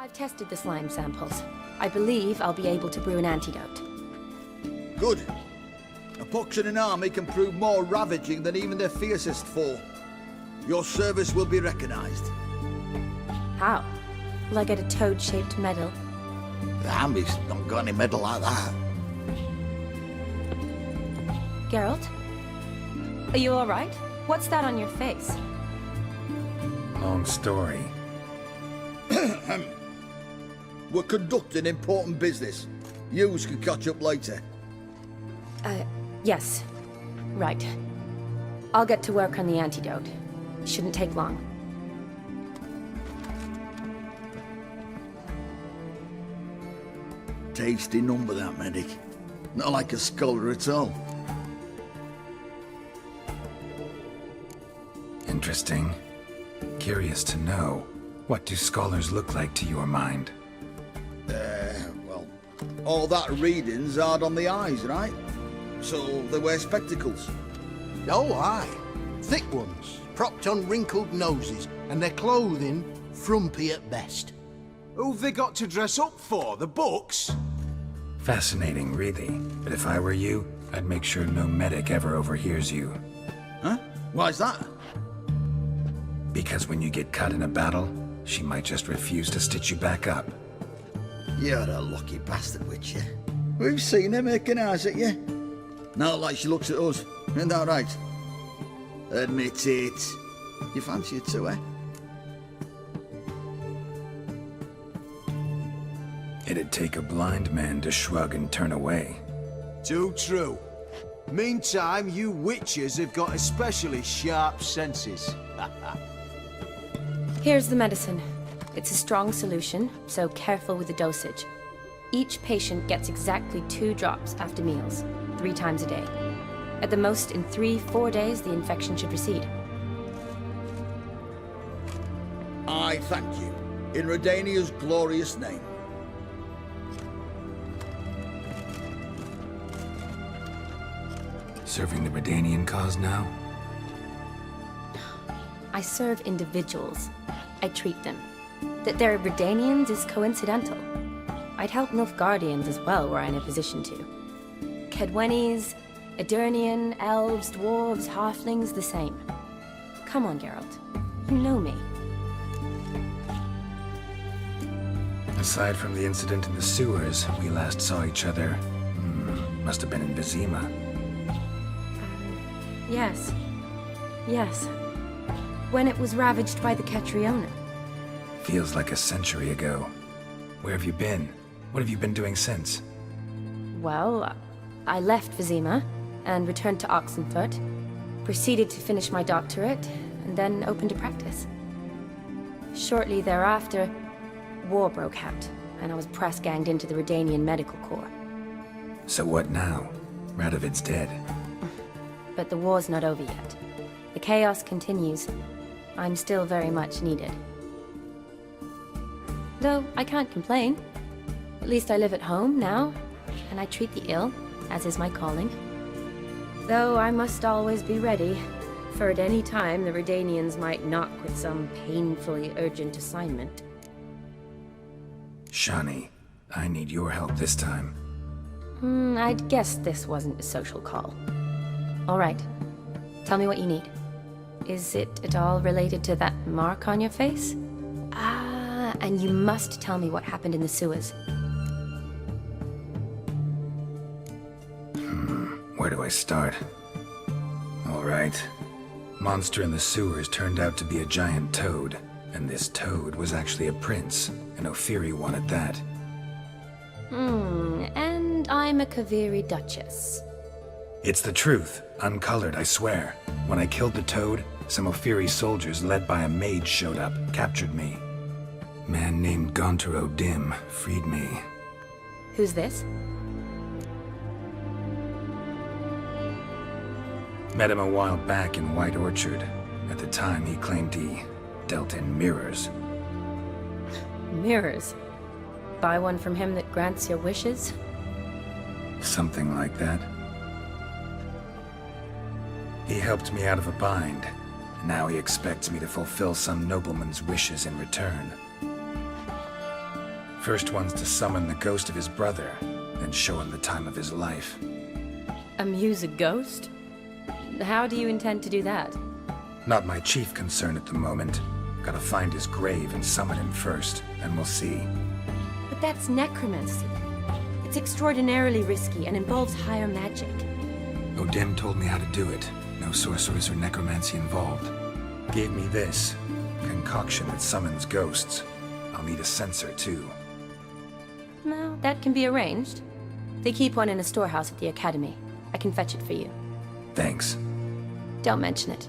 I've tested the slime samples. I believe I'll be able to brew an antidote. Good. A pox in an army can prove more ravaging than even their fiercest foe. Your service will be recognized. How? Will I get a toad-shaped medal? The army's not got any medal like that. Geralt? Are you alright? What's that on your face? Long story. We're conducting important business. Yous can catch up later. Yes. Right. I'll get to work on the antidote. Shouldn't take long. Tasty number, that medic. Not like a scholar at all. Interesting. Curious to know, what do scholars look like to your mind? Well, all that reading's hard on the eyes, right? So they wear spectacles. Oh, aye. Thick ones, propped on wrinkled noses, and their clothing frumpy at best. Who've they got to dress up for? The books? Fascinating, really. But if I were you, I'd make sure no medic ever overhears you. Huh? Why's that? Because when you get cut in a battle, she might just refuse to stitch you back up. You're a lucky bastard, Witcher. We've seen her making eyes at you. Not like she looks at us. Isn't that right? Admit it. You fancy her too, eh? It'd take a blind man to shrug and turn away. Too true. Meantime, you witches have got especially sharp senses. Here's the medicine. It's a strong solution, so careful with the dosage. Each patient gets exactly 2 drops after meals, 3 times a day. At the most, in 3-4 days, the infection should recede. I thank you. In Redania's glorious name. Serving the Redanian cause now? I serve individuals. I treat them. That they're Redanians is coincidental. I'd help Nilfgaardians as well were I in a position to. Kedwenis, Edurnian, elves, dwarves, halflings, the same. Come on, Geralt. You know me. Aside from the incident in the sewers, we last saw each other. Must have been in Vizima. Yes. Yes. When it was ravaged by the Catriona. Feels like a century ago. Where have you been? What have you been doing since? Well, I left Vizima and returned to Oxenfurt, proceeded to finish my doctorate, and then opened a practice. Shortly thereafter, war broke out, and I was press-ganged into the Redanian Medical Corps. So what now? Radovid's dead. But the war's not over yet. The chaos continues. I'm still very much needed. Though I can't complain. At least I live at home now, and I treat the ill, as is my calling. Though I must always be ready, for at any time the Redanians might knock with some painfully urgent assignment. Shani, I need your help this time. I'd guessed this wasn't a social call. All right. Tell me what you need. Is it at all related to that mark on your face? Ah, and you must tell me what happened in the sewers. Where do I start? All right. Monster in the sewers turned out to be a giant toad, and this toad was actually a prince, an Ophiri one at that. And I'm a Kaviri Duchess. It's the truth, uncolored, I swear. When I killed the toad, some Ophiri soldiers led by a mage showed up, captured me. Man named Gontaro Dim freed me. Who's this? Met him a while back in White Orchard. At the time, he claimed he dealt in mirrors. Mirrors. Buy one from him that grants your wishes? Something like that. He helped me out of a bind. Now he expects me to fulfill some nobleman's wishes in return. First one's to summon the ghost of his brother, then show him the time of his life. Amuse a ghost? How do you intend to do that? Not my chief concern at the moment. Gotta find his grave and summon him first, then we'll see. But that's necromancy. It's extraordinarily risky and involves higher magic. Odim told me how to do it. No sorcerers or necromancy involved. Gave me this concoction that summons ghosts. I'll need a censer too. Well, that can be arranged. They keep one in a storehouse at the academy. I can fetch it for you. Thanks. Don't mention it.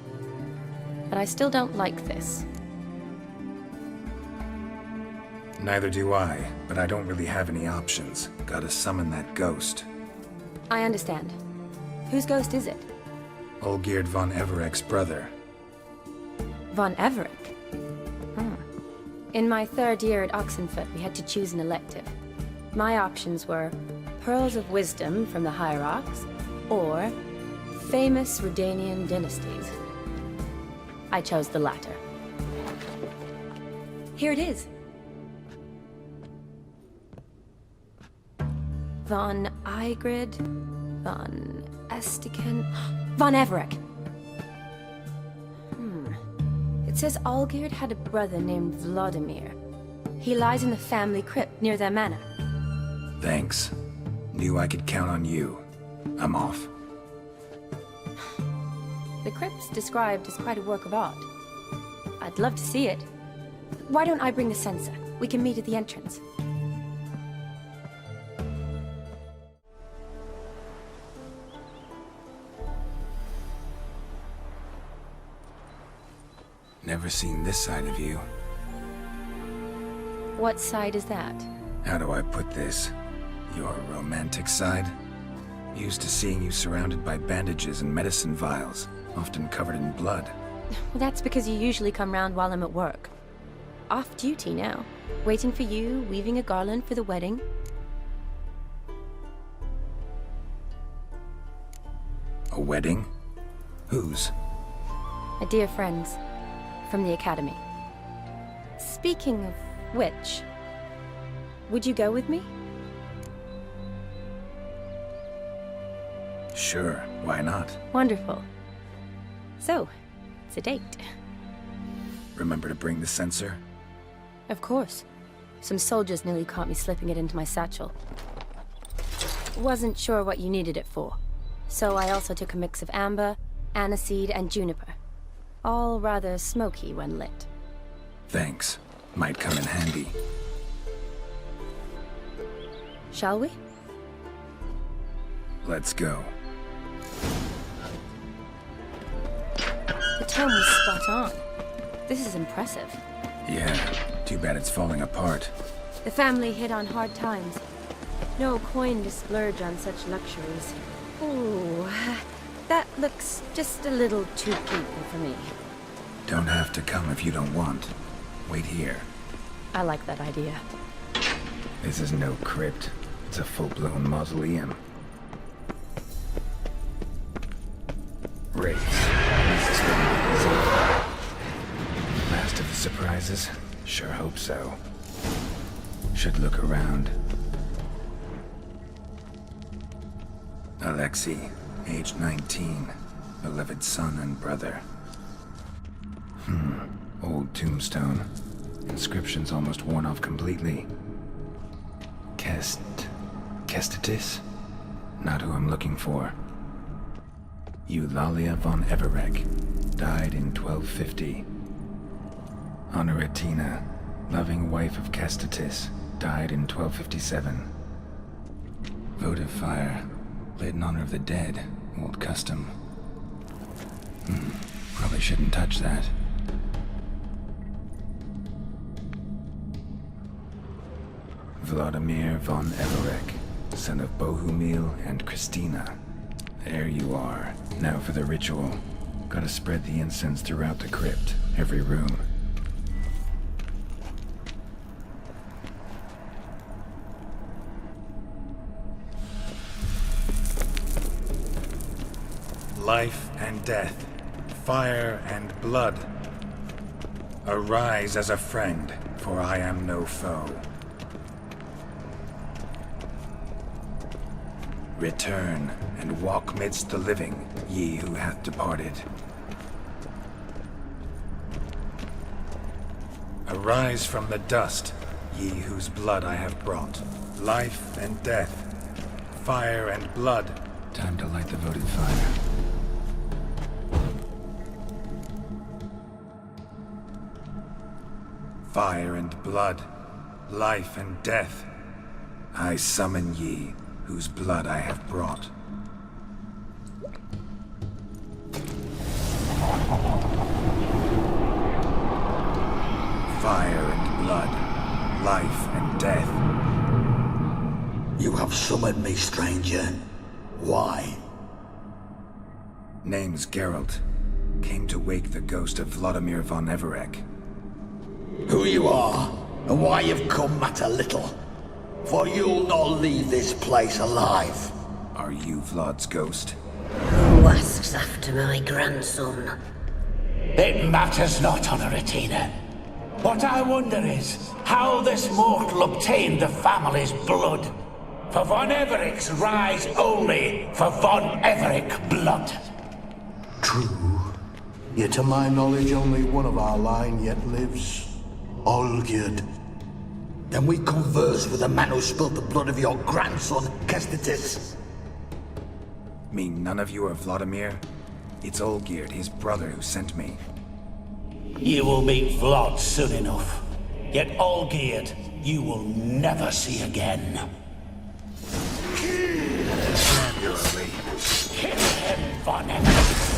But I still don't like this. Neither do I, but I don't really have any options. Gotta summon that ghost. I understand. Whose ghost is it? Olgierd von Everek's brother. Von Everek? In my third year at Oxenfurt, we had to choose an elective. My options were Pearls of Wisdom from the Hierarchs, or famous Redanian dynasties. I chose the latter. Here it is. Von Igrid, von Estiken, von Everek. It says Olgierd had a brother named Vladimir. He lies in the family crypt near their manor. Thanks. Knew I could count on you. I'm off. The crypt's described as quite a work of art. I'd love to see it. Why don't I bring the censer? We can meet at the entrance. Never seen this side of you. What side is that? How do I put this? Your romantic side? Used to seeing you surrounded by bandages and medicine vials, often covered in blood. Well, that's because you usually come round while I'm at work. Off duty now. Waiting for you, weaving a garland for the wedding. A wedding? Whose? My dear friends, from the academy. Speaking of which, would you go with me? Sure, why not? Wonderful. So, it's a date. Remember to bring the censer? Of course. Some soldiers nearly caught me slipping it into my satchel. Wasn't sure what you needed it for, so I also took a mix of amber, aniseed, and juniper. All rather smoky when lit. Thanks. Might come in handy. Shall we? Let's go. The tome was spot on. This is impressive. Yeah, too bad it's falling apart. The family hit on hard times. No coin to splurge on such luxuries. Ooh, that looks just a little too creepy for me. Don't have to come if you don't want. Wait here. I like that idea. This is no crypt. It's a full-blown mausoleum. Wraiths. This is what it is. Last of the surprises? Sure hope so. Should look around. Alexei, age 19. Beloved son and brother. Old tombstone. Inscription's almost worn off completely. Kestitis? Not who I'm looking for. Eulalia von Everek. Died in 1250. Honoratina, loving wife of Kestitis. Died in 1257. Votive fire. Lit in honor of the dead. Old custom. Probably shouldn't touch that. Vladimir von Everek, son of Bohumil and Christina. There you are. Now for the ritual. Gotta spread the incense throughout the crypt, every room. Life and death, fire and blood. Arise as a friend, for I am no foe. Return, and walk midst the living, ye who hath departed. Arise from the dust, ye whose blood I have brought. Life and death, fire and blood. Time to light the votive fire. Fire and blood, life and death. I summon ye, whose blood I have brought. Fire and blood, life and death. You have summoned me, stranger. Why? Name's Geralt. Came to wake the ghost of Vladimir von Everec. Who you are, and why you've come matter little. For you'll not leave this place alive. Are you Vlad's ghost? Who asks after my grandson? It matters not, Honoratina. What I wonder is how this mortal obtained the family's blood. For von Everic's rise only for von Everec blood. True. Yet to my knowledge, only one of our line yet lives. Olgierd. Then we converse with the man who spilled the blood of your grandson, Kestitis. Mean none of you are Vladimir? It's Olgierd, his brother, who sent me. You will meet Vlad soon enough. Yet Olgierd, you will never see again. Fabulously. Kill him, von Everec.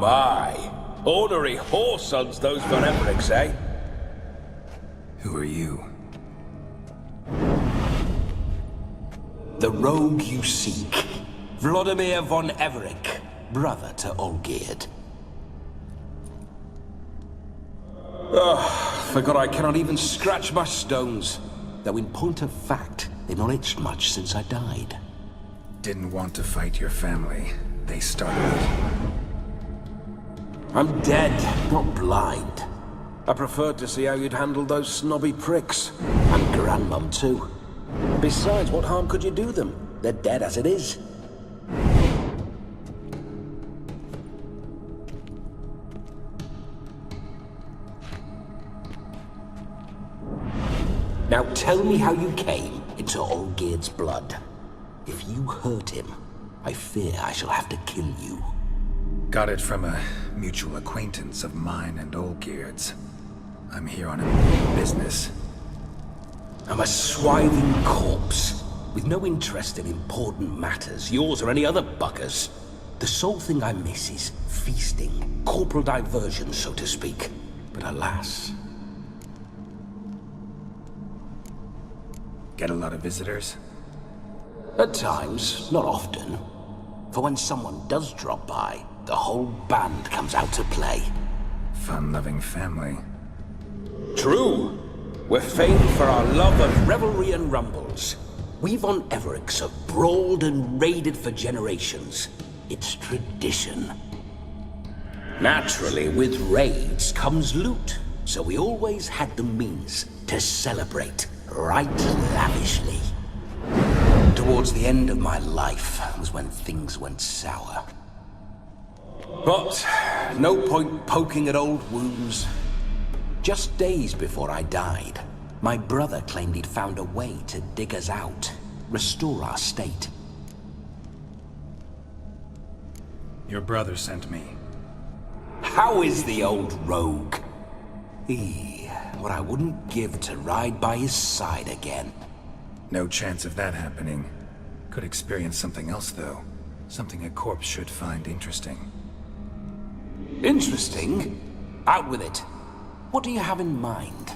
My. Ornery whoresons those von Everic's, eh? Who are you? The rogue you seek. Vladimir von Everec, brother to Olgierd. Forgot I cannot even scratch my stones. Though in point of fact, they've not itched much since I died. Didn't want to fight your family. They started it. I'm dead, not blind. I preferred to see how you'd handle those snobby pricks. And Grandmum, too. Besides, what harm could you do them? They're dead as it is. Now tell me how you came into Olgierd's blood. If you hurt him, I fear I shall have to kill you. Got it from a mutual acquaintance of mine and Olgierd's. I'm here on a business. I'm a swiving corpse, with no interest in important matters, yours or any other buggers. The sole thing I miss is feasting, corporal diversion, so to speak. But alas... Get a lot of visitors? At times, not often. For when someone does drop by, the whole band comes out to play. Fun-loving family. True. We're famed for our love of revelry and rumbles. We von Everecs have brawled and raided for generations. It's tradition. Naturally, with raids comes loot, so we always had the means to celebrate right lavishly. Towards the end of my life was when things went sour. But no point poking at old wounds. Just days before I died, my brother claimed he'd found a way to dig us out, restore our state. Your brother sent me. How is the old rogue? What I wouldn't give to ride by his side again. No chance of that happening. Could experience something else, though. Something a corpse should find interesting. Interesting? Out with it. What do you have in mind?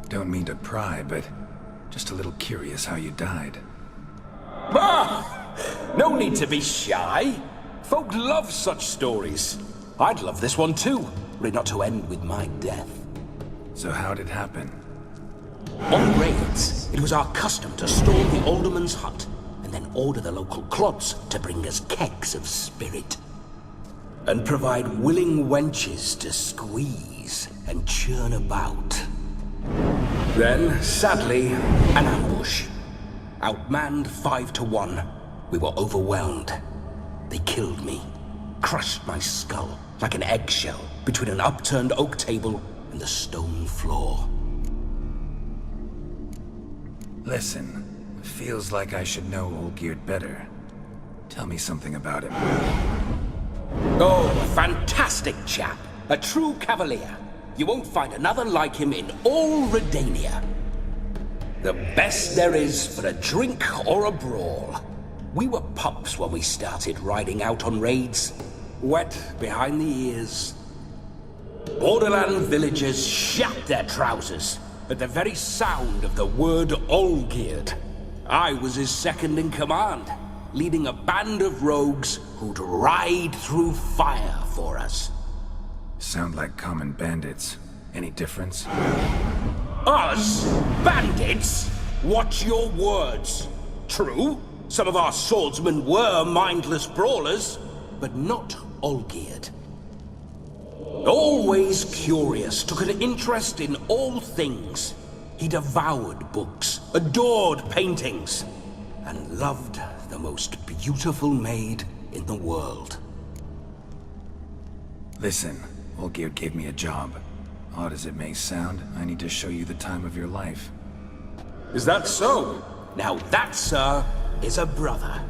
Don't mean to pry, but just a little curious how you died. Ah! No need to be shy. Folk love such stories. I'd love this one too, were it not to end with my death. So how'd it happen? On raids, it was our custom to storm the alderman's hut, and then order the local clods to bring us kegs of spirit. And provide willing wenches to squeeze and churn about. Then, sadly, an ambush. Outmanned 5 to 1, we were overwhelmed. They killed me, crushed my skull like an eggshell between an upturned oak table and the stone floor. Listen, feels like I should know Olgierd better. Tell me something about him. Oh, a fantastic chap. A true cavalier. You won't find another like him in all Redania. The best there is for a drink or a brawl. We were pups when we started riding out on raids. Wet behind the ears. Borderland villagers shat their trousers at the very sound of the word Olgierd. I was his second in command, leading a band of rogues who'd ride through fire for us. Sound like common bandits. Any difference? Us? Bandits? Watch your words. True, some of our swordsmen were mindless brawlers, but not Olgierd. Always curious, took an interest in all things. He devoured books, adored paintings, and loved the most beautiful maid in the world. Listen, Olgierd gave me a job. Odd as it may sound, I need to show you the time of your life. Is that so? Now that, sir, is a brother.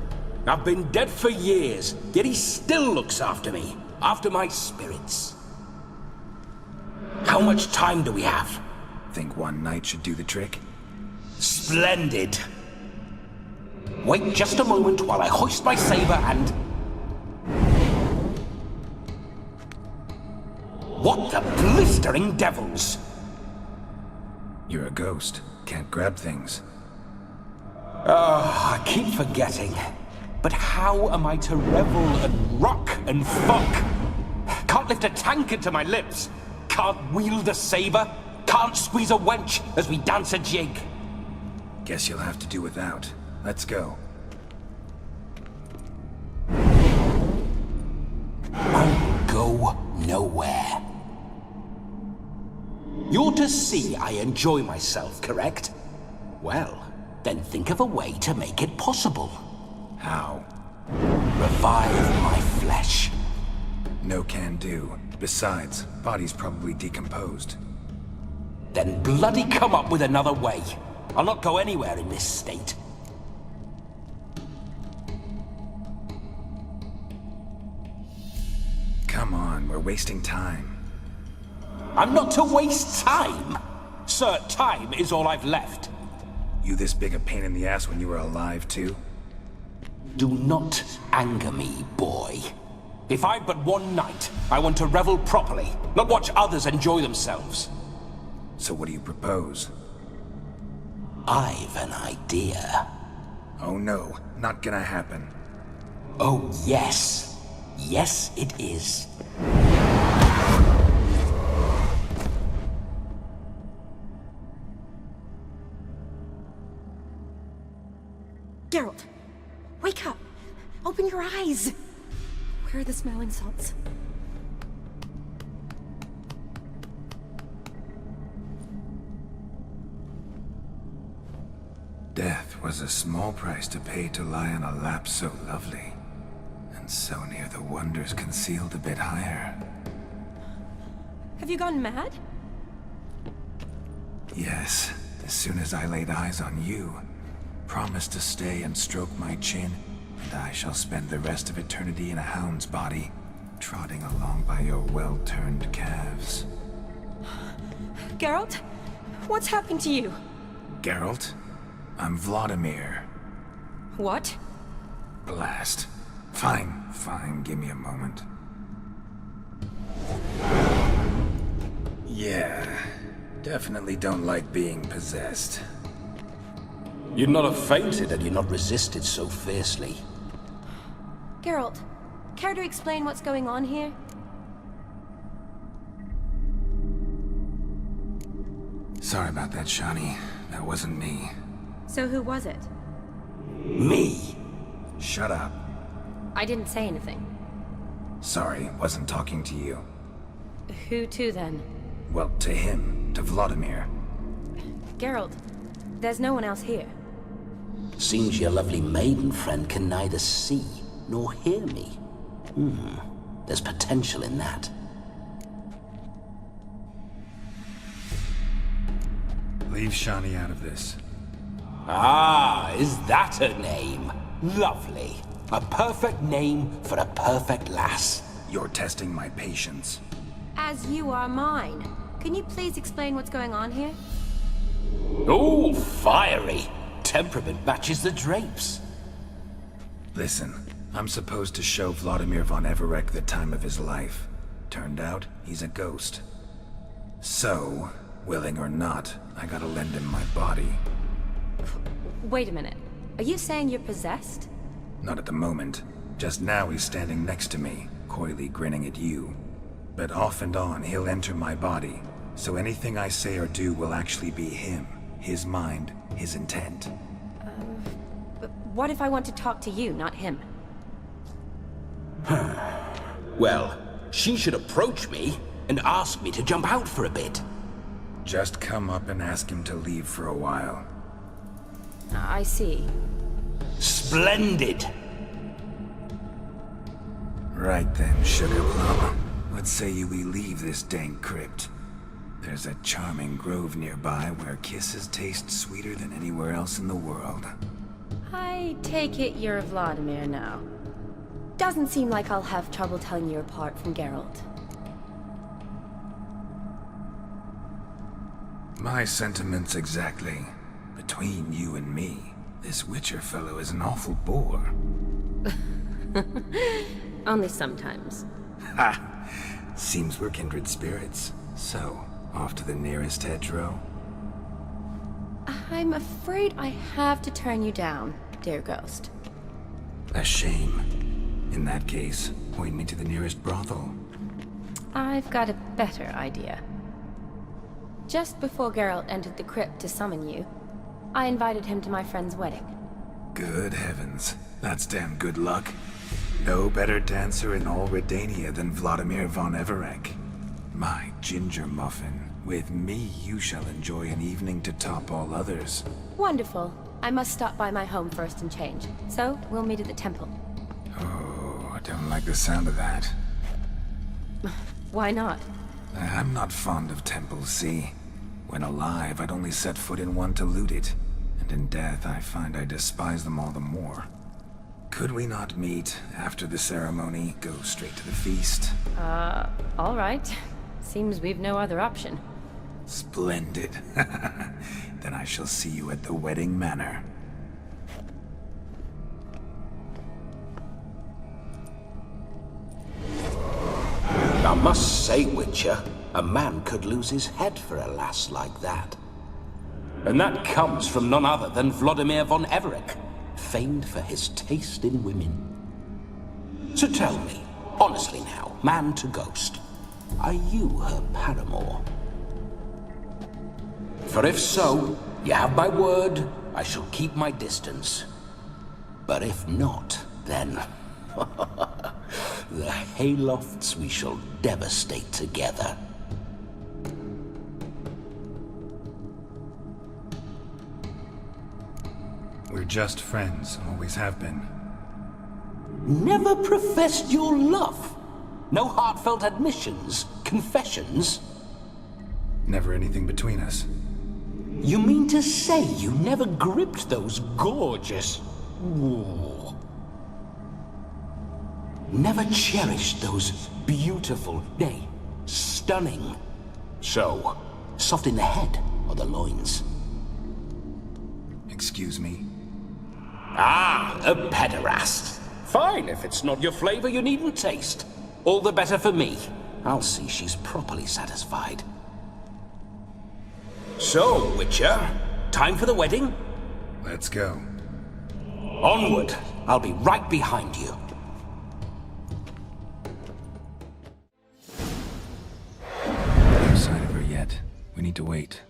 I've been dead for years, yet he still looks after me, after my spirits. How much time do we have? Think one night should do the trick? Splendid. Wait just a moment while I hoist my saber and... What the blistering devils? You're a ghost. Can't grab things. I keep forgetting. But how am I to revel and rock and fuck? Can't lift a tankard to my lips. Can't wield a saber. Can't squeeze a wench as we dance a jig. Guess you'll have to do without. Let's go. I will go nowhere. You're to see I enjoy myself, correct? Well, then think of a way to make it possible. How? Revive my flesh. No can do. Besides, body's probably decomposed. Then bloody come up with another way. I'll not go anywhere in this state. Come on, we're wasting time. I'm not to waste time. Sir, time is all I've left. You this big a pain in the ass when you were alive, too? Do not anger me, boy. If I've but one night, I want to revel properly, not watch others enjoy themselves. So what do you propose? I've an idea. Oh no, not gonna happen. Oh, yes. Yes, it is. Geralt, wake up! Open your eyes! Where are the smelling salts? Death was a small price to pay to lie on a lap so lovely, and so near the wonders concealed a bit higher. Have you gone mad? Yes, as soon as I laid eyes on you, promised to stay and stroke my chin, and I shall spend the rest of eternity in a hound's body, trotting along by your well-turned calves. Geralt? What's happened to you? Geralt? I'm Vladimir. What? Blast. Fine, give me a moment. Definitely don't like being possessed. You'd not have fainted had you not resisted so fiercely. Geralt, care to explain what's going on here? Sorry about that, Shani. That wasn't me. So who was it? Me? Shut up. I didn't say anything. Sorry, wasn't talking to you. Who to then? Well, to him. To Vladimir. Geralt, there's no one else here. Seems your lovely maiden friend can neither see nor hear me. There's potential in that. Leave Shani out of this. Ah, is that her name? Lovely. A perfect name for a perfect lass. You're testing my patience. As you are mine. Can you please explain what's going on here? Oh, fiery. Temperament matches the drapes. Listen, I'm supposed to show Vladimir von Everec the time of his life. Turned out, he's a ghost. So, willing or not, I gotta lend him my body. Wait a minute. Are you saying you're possessed? Not at the moment. Just now he's standing next to me, coyly grinning at you. But off and on, he'll enter my body. So anything I say or do will actually be him. His mind, his intent. But what if I want to talk to you, not him? Well, she should approach me and ask me to jump out for a bit. Just come up and ask him to leave for a while. I see. Splendid! Right then, Sugar Plum. What say you we leave this dank crypt? There's a charming grove nearby where kisses taste sweeter than anywhere else in the world. I take it you're Vladimir now. Doesn't seem like I'll have trouble telling you apart from Geralt. My sentiments exactly. Between you and me, this Witcher fellow is an awful bore. Only sometimes. Ha! Seems we're kindred spirits. So, off to the nearest hedgerow? I'm afraid I have to turn you down, dear ghost. A shame. In that case, point me to the nearest brothel. I've got a better idea. Just before Geralt entered the crypt to summon you, I invited him to my friend's wedding. Good heavens. That's damn good luck. No better dancer in all Redania than Vladimir von Everec. My ginger muffin. With me, you shall enjoy an evening to top all others. Wonderful. I must stop by my home first and change. So, we'll meet at the temple. Oh, I don't like the sound of that. Why not? I'm not fond of temples, see? When alive, I'd only set foot in one to loot it. And in death, I find I despise them all the more. Could we not meet after the ceremony, go straight to the feast? All right. Seems we've no other option. Splendid. Then I shall see you at the wedding manor. I must say, Witcher, a man could lose his head for a lass like that. And that comes from none other than Vladimir von Everec, famed for his taste in women. So tell me, honestly now, man to ghost, are you her paramour? For if so, you have my word, I shall keep my distance. But if not, then... the haylofts we shall devastate together. We're just friends, always have been. Never professed your love? No heartfelt admissions, confessions? Never anything between us. You mean to say you never gripped those gorgeous... Ooh. Never cherished those beautiful, nay, stunning... So, soft in the head or the loins? Excuse me? Ah, a pederast. Fine, if it's not your flavor, you needn't taste. All the better for me. I'll see she's properly satisfied. So, Witcher, time for the wedding? Let's go. Onward. I'll be right behind you. No sign of her yet. We need to wait.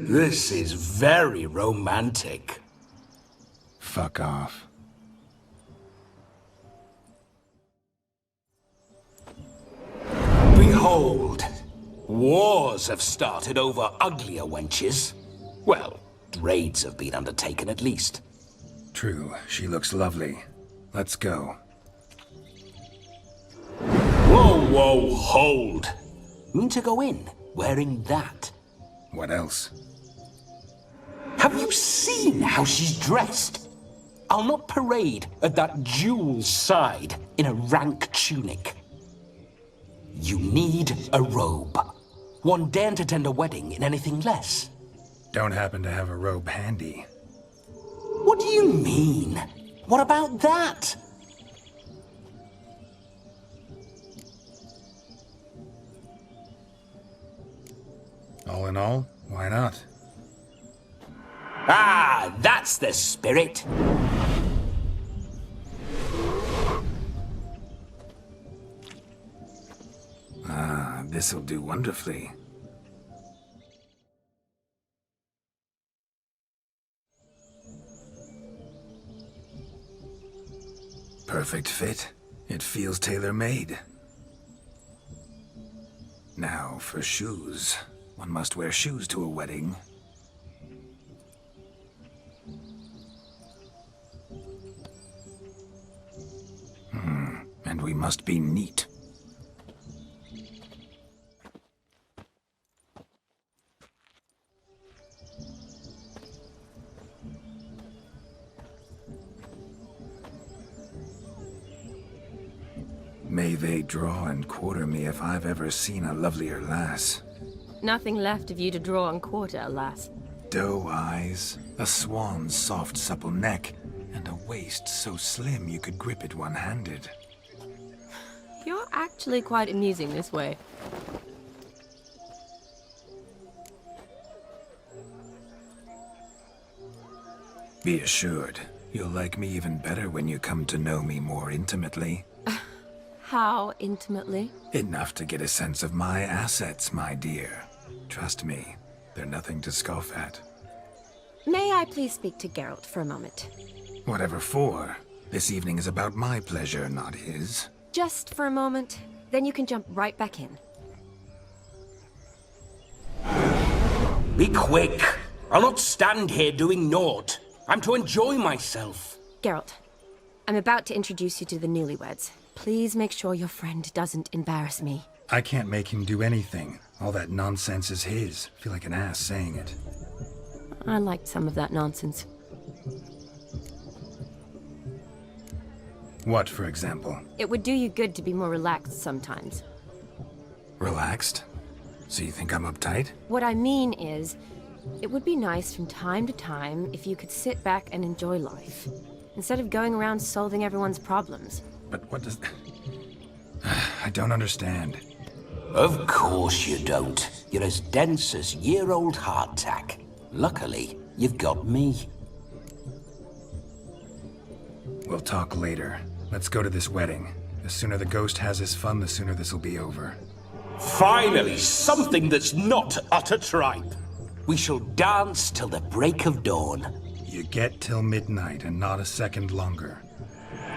This is very romantic. Fuck off. Behold, wars have started over uglier wenches. Well, raids have been undertaken at least. True, she looks lovely. Let's go. Whoa, whoa, hold. Mean to go in, wearing that? What else? Have you seen how she's dressed? I'll not parade at that jewel's side in a rank tunic. You need a robe. One daren't attend a wedding in anything less. Don't happen to have a robe handy. What do you mean? What about that? All in all, why not? Ah, that's the spirit. Ah, this'll do wonderfully. Perfect fit. It feels tailor-made. Now for shoes. One must wear shoes to a wedding. And we must be neat. May they draw and quarter me if I've ever seen a lovelier lass. Nothing left of you to draw and quarter, alas. Doe eyes, a swan's soft supple neck, and a waist so slim you could grip it one-handed. You're actually quite amusing this way. Be assured, you'll like me even better when you come to know me more intimately. How intimately? Enough to get a sense of my assets, my dear. Trust me, they're nothing to scoff at. May I please speak to Geralt for a moment? Whatever for. This evening is about my pleasure, not his. Just for a moment, then you can jump right back in. Be quick. I'll not stand here doing naught. I'm to enjoy myself. Geralt, I'm about to introduce you to the newlyweds. Please make sure your friend doesn't embarrass me. I can't make him do anything. All that nonsense is his. Feel like an ass saying it. I liked some of that nonsense. What, for example? It would do you good to be more relaxed sometimes. Relaxed? So you think I'm uptight? What I mean is, it would be nice from time to time if you could sit back and enjoy life, instead of going around solving everyone's problems. But what does... I don't understand. Of course you don't. You're as dense as year-old hardtack. Luckily, you've got me. We'll talk later. Let's go to this wedding. The sooner the ghost has his fun, the sooner this'll be over. Finally, something that's not utter tripe. We shall dance till the break of dawn. You get till midnight and not a second longer.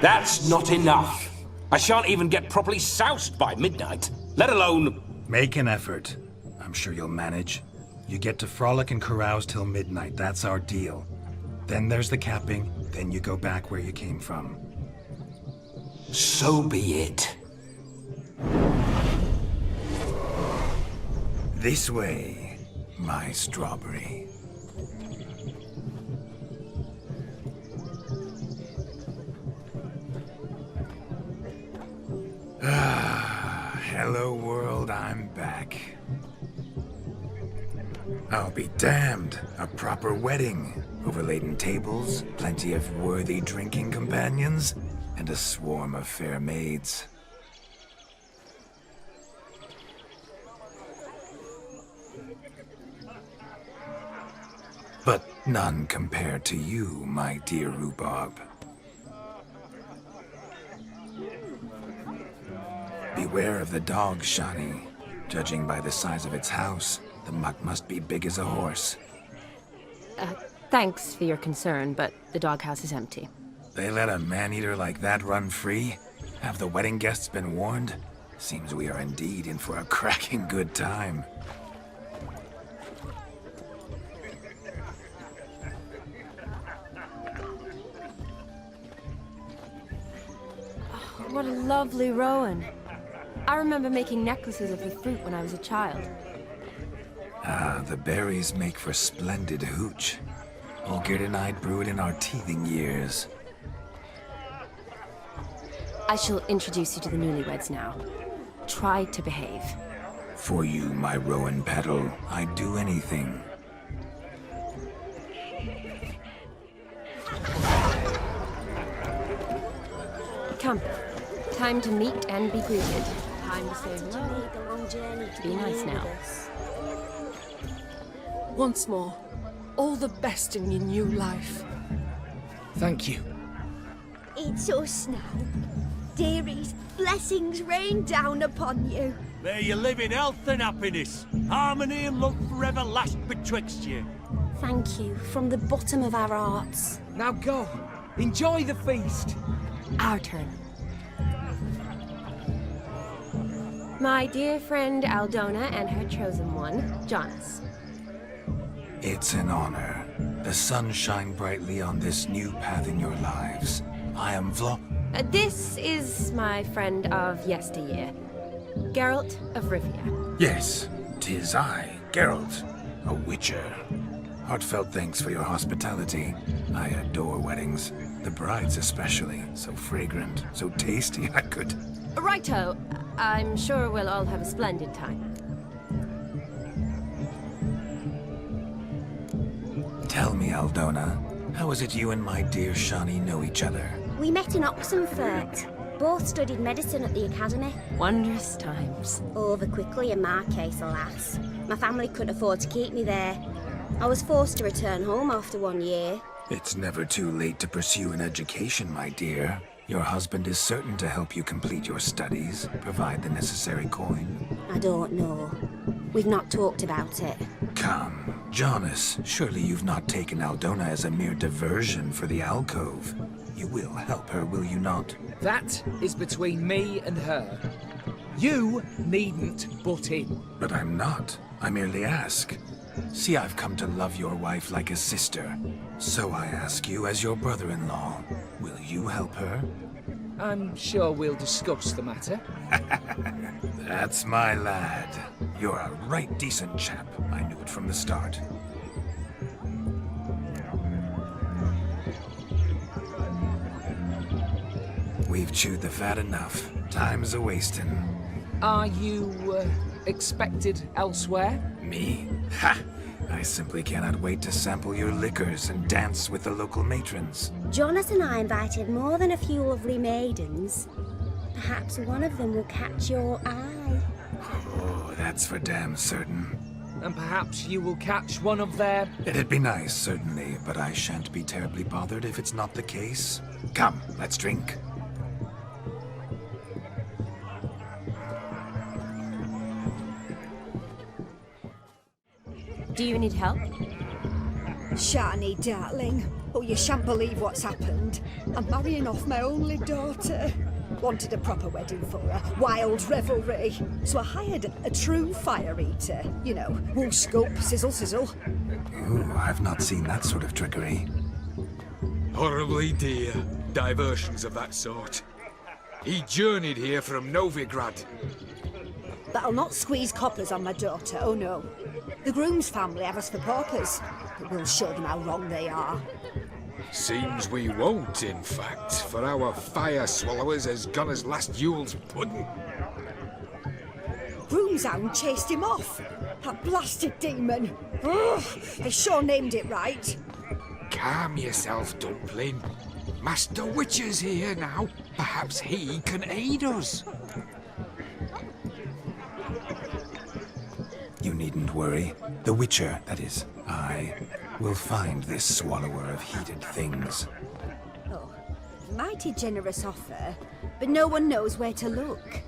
That's not enough. I shan't even get properly soused by midnight, let alone... Make an effort. I'm sure you'll manage. You get to frolic and carouse till midnight, that's our deal. Then there's the capping, then you go back where you came from. So be it. This way, my strawberry. Hello world, I'm back. I'll be damned. A proper wedding. Overladen tables, plenty of worthy drinking companions, and a swarm of fair maids. But none compared to you, my dear rhubarb. Beware of the dog, Shani. Judging by the size of its house, the mutt must be big as a horse. Thanks for your concern, but the doghouse is empty. They let a man-eater like that run free? Have the wedding guests been warned? Seems we are indeed in for a cracking good time. What a lovely rowan. I remember making necklaces of the fruit when I was a child. Ah, the berries make for splendid hooch. Olgerd and I brewed in our teething years. I shall introduce you to the newlyweds now. Try to behave. For you, my rowan petal, I'd do anything. Come. Time to meet and be greeted. Time to say hello. The long journey to Be nice now. Once more, all the best in your new life. Thank you. It's us now. Dearies, blessings rain down upon you. May you live in health and happiness. Harmony and love forever last betwixt you. Thank you from the bottom of our hearts. Now go. Enjoy the feast. Our turn. My dear friend Aldona and her chosen one, Jonas. It's an honor. The sun shine brightly on this new path in your lives. I am This is my friend of yesteryear, Geralt of Rivia. Yes, 'tis I, Geralt, a witcher. Heartfelt thanks for your hospitality. I adore weddings. The brides especially. So fragrant, so tasty, I could... Righto. I'm sure we'll all have a splendid time. Tell me, Aldona, how is it you and my dear Shani know each other? We met in Oxenfurt. Both studied medicine at the academy. Wondrous times. Over quickly in my case, alas. My family couldn't afford to keep me there. I was forced to return home after 1 year. It's never too late to pursue an education, my dear. Your husband is certain to help you complete your studies, provide the necessary coin. I don't know. We've not talked about it. Come, Jonas, surely you've not taken Aldona as a mere diversion for the alcove. You will help her, will you not? That is between me and her. You needn't butt in. But I'm not. I merely ask. See, I've come to love your wife like a sister. So I ask you as your brother-in-law, will you help her? I'm sure we'll discuss the matter. That's my lad. You're a right decent chap. I knew it from the start. We've chewed the fat enough. Time's a-wasting. Are you, expected elsewhere? Me? Ha! I simply cannot wait to sample your liquors and dance with the local matrons. Jonas and I invited more than a few lovely maidens. Perhaps one of them will catch your eye. Oh, that's for damn certain. And perhaps you will catch one of their... It'd be nice, certainly, but I shan't be terribly bothered if it's not the case. Come, let's drink. Do you need help? Shani, darling. Oh, you shan't believe what's happened. I'm marrying off my only daughter. Wanted a proper wedding for her, wild revelry. So I hired a true fire eater. You know, wool scope, sizzle, sizzle. Ooh, I've not seen that sort of trickery. Horribly dear diversions of that sort. He journeyed here from Novigrad. But I'll not squeeze coppers on my daughter, oh no. The groom's family have us for paupers, but we'll show them how wrong they are. Seems we won't, in fact, for our fire swallowers has gone as last Yule's pudding. Groom's hound chased him off. That blasted demon. Ugh, they sure named it right. Calm yourself, Dumpling. Master Witcher's here now. Perhaps he can aid us. You needn't worry. The Witcher, that is, I, will find this swallower of heated things. Oh, mighty generous offer, but no one knows where to look.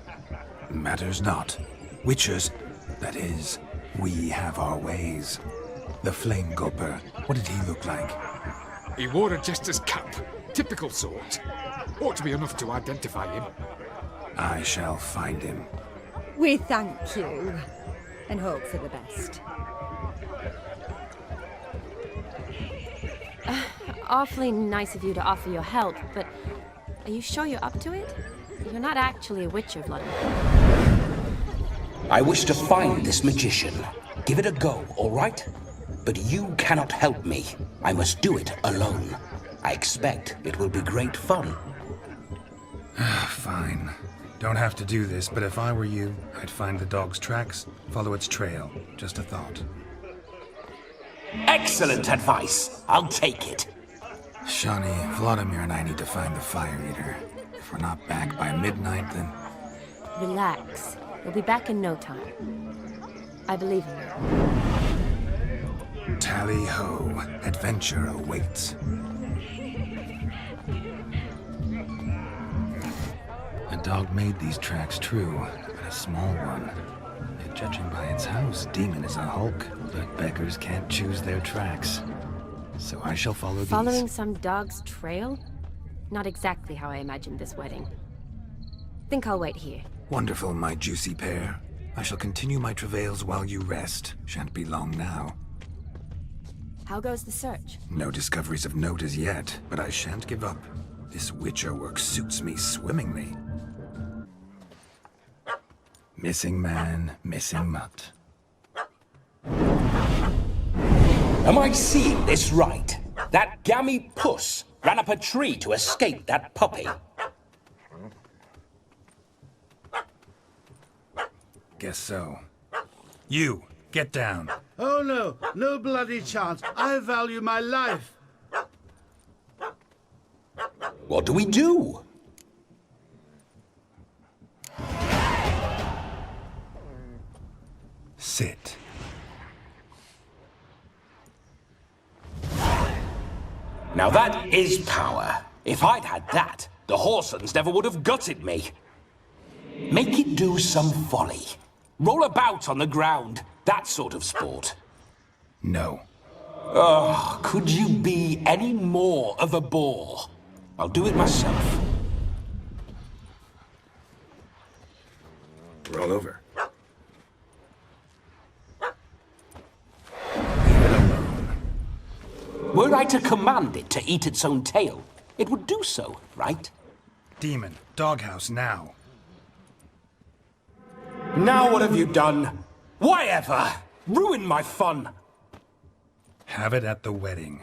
Matters not. Witchers, that is, we have our ways. The Flame Gulper, what did he look like? He wore a jester's cap. Typical sort. Ought to be enough to identify him. I shall find him. We thank you, and hope for the best. Awfully nice of you to offer your help, but are you sure you're up to it? You're not actually a witcher, Vladimir. I wish to find this magician. Give it a go, all right? But you cannot help me. I must do it alone. I expect it will be great fun. Fine. Don't have to do this, but if I were you, I'd find the dog's tracks, follow its trail. Just a thought. Excellent advice. I'll take it. Shani, Vladimir and I need to find the Fire Eater. If we're not back by midnight, then... Relax. We'll be back in no time. I believe in you. Tally-ho. Adventure awaits. A dog made these tracks true, but a small one. And judging by its house, Demon is a hulk, but beggars can't choose their tracks. So I shall follow these. Following some dog's trail? Not exactly how I imagined this wedding. Think I'll wait here. Wonderful, my juicy pair. I shall continue my travails while you rest. Shan't be long now. How goes the search? No discoveries of note as yet, but I shan't give up. This Witcher work suits me swimmingly. Missing man, missing mutt. Am I seeing this right? That gammy puss ran up a tree to escape that puppy. Guess so. You, get down. Oh no, no bloody chance. I value my life. What do we do? Sit. Now that is power. If I'd had that, the Horsons never would have gutted me. Make it do some folly. Roll about on the ground. That sort of sport. No. Oh, could you be any more of a bore? I'll do it myself. Roll over. Were I to command it to eat its own tail, it would do so, right? Demon, doghouse now. Now what have you done? Why ever? Ruin my fun. Have it at the wedding.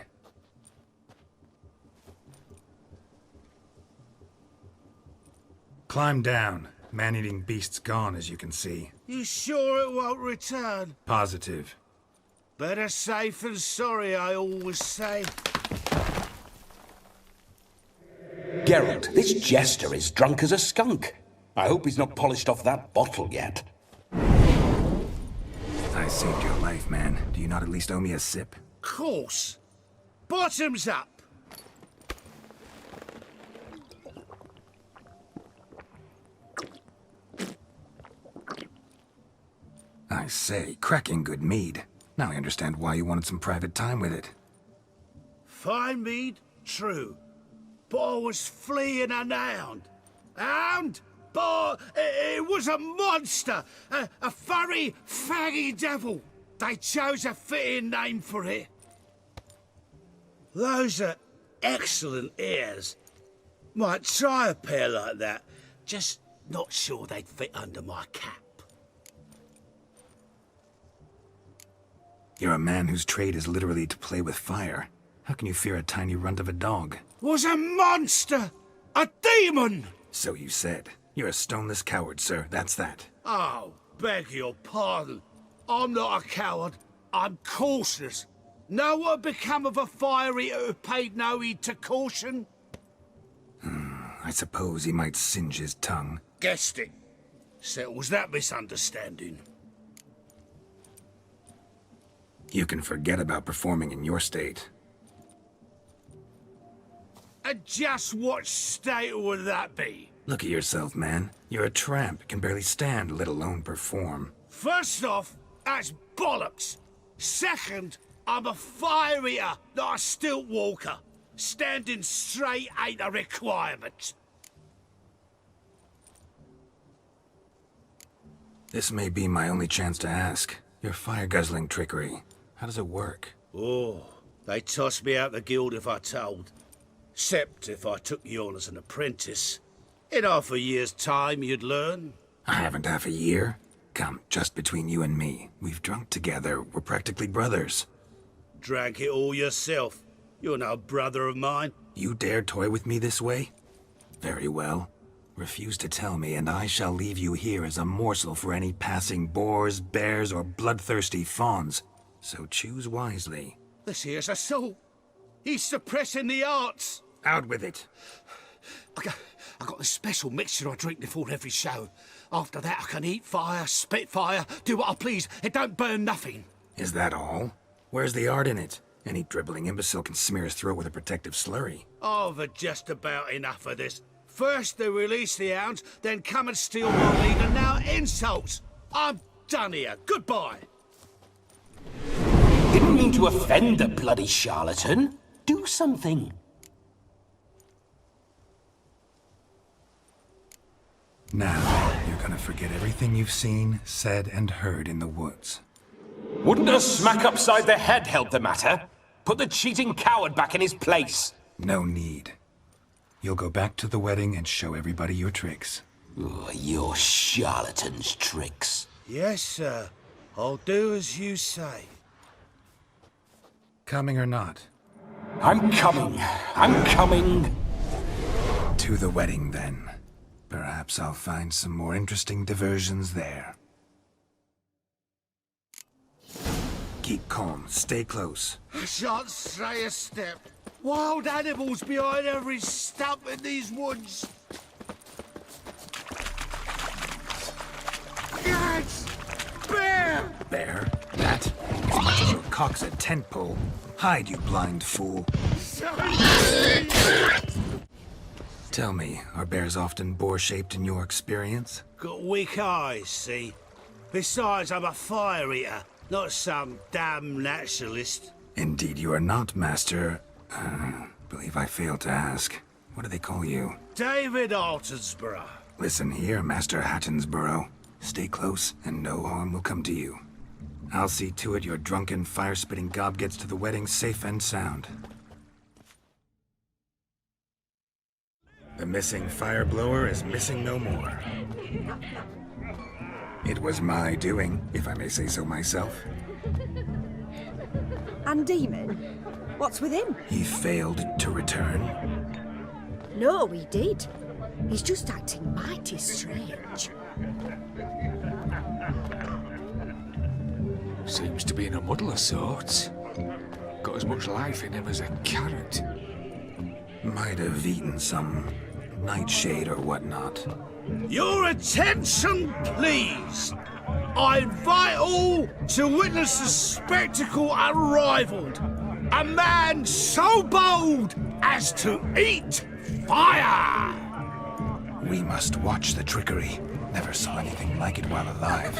Climb down. Man-eating beast's gone, as you can see. You sure it won't return? Positive. Better safe than sorry, I always say. Geralt, this jester is drunk as a skunk. I hope he's not polished off that bottle yet. I saved your life, man. Do you not at least owe me a sip? Course. Bottoms up. I say, cracking good mead. Now I understand why you wanted some private time with it. Fine mead, true. But I was fleeing an hound. Hound? But it was a monster. A furry, faggy devil. They chose a fitting name for it. Those are excellent ears. Might try a pair like that. Just not sure they'd fit under my cap. You're a man whose trade is literally to play with fire. How can you fear a tiny runt of a dog? Was a monster! A demon! So you said. You're a stoneless coward, sir. That's that. Oh, beg your pardon. I'm not a coward. I'm cautious. Know what become of a fire eater who paid no heed to caution? I suppose he might singe his tongue. Guessed it. Settles that misunderstanding. You can forget about performing in your state. And just what state would that be? Look at yourself, man. You're a tramp, can barely stand, let alone perform. First off, that's bollocks. Second, I'm a fire eater, not a stilt walker. Standing straight ain't a requirement. This may be my only chance to ask. Your fire-guzzling trickery, how does it work? Oh, they'd toss me out the guild if I told. Except if I took you on as an apprentice. In half a year's time, you'd learn. I haven't half a year. Come, just between you and me. We've drunk together. We're practically brothers. Drank it all yourself. You're no brother of mine. You dare toy with me this way? Very well. Refuse to tell me, and I shall leave you here as a morsel for any passing boars, bears, or bloodthirsty fawns. So choose wisely. This here's assault. He's suppressing the arts. Out with it. I got this special mixture I drink before every show. After that, I can eat fire, spit fire, do what I please. It don't burn nothing. Is that all? Where's the art in it? Any dribbling imbecile can smear his throat with a protective slurry. I've had just about enough of this. First they release the hounds, then come and steal my lead, and now insults. I'm done here. Goodbye. Didn't mean to offend the bloody charlatan. Do something. Now, you're gonna forget everything you've seen, said, and heard in the woods. Wouldn't a smack upside the head help the matter? Put the cheating coward back in his place. No need. You'll go back to the wedding and show everybody your tricks. Your charlatan's tricks. Yes, sir. I'll do as you say. Coming or not? I'm coming. I'm coming. To the wedding, then. Perhaps I'll find some more interesting diversions there. Keep calm. Stay close. I shan't stray a step. Wild animals behind every stump in these woods. Yes! Bear! Bear? That? As much as your cock's a tent pole. Hide, you blind fool. Tell me, are bears often boar-shaped in your experience? Got weak eyes, see? Besides, I'm a fire eater, not some damn naturalist. Indeed you are not, Master. Believe I failed to ask. What do they call you? David Altonsborough. Listen here, Master Hattonsborough. Stay close, and no harm will come to you. I'll see to it your drunken, fire-spitting gob gets to the wedding safe and sound. The missing fire blower is missing no more. It was my doing, if I may say so myself. And Demon? What's with him? He failed to return. No, he did. He's just acting mighty strange. Seems to be in a muddle of sorts. Got as much life in him as a carrot. Might have eaten some nightshade or whatnot. Your attention, please. I invite all to witness a spectacle unrivaled. A man so bold as to eat fire! We must watch the trickery. Never saw anything like it while alive.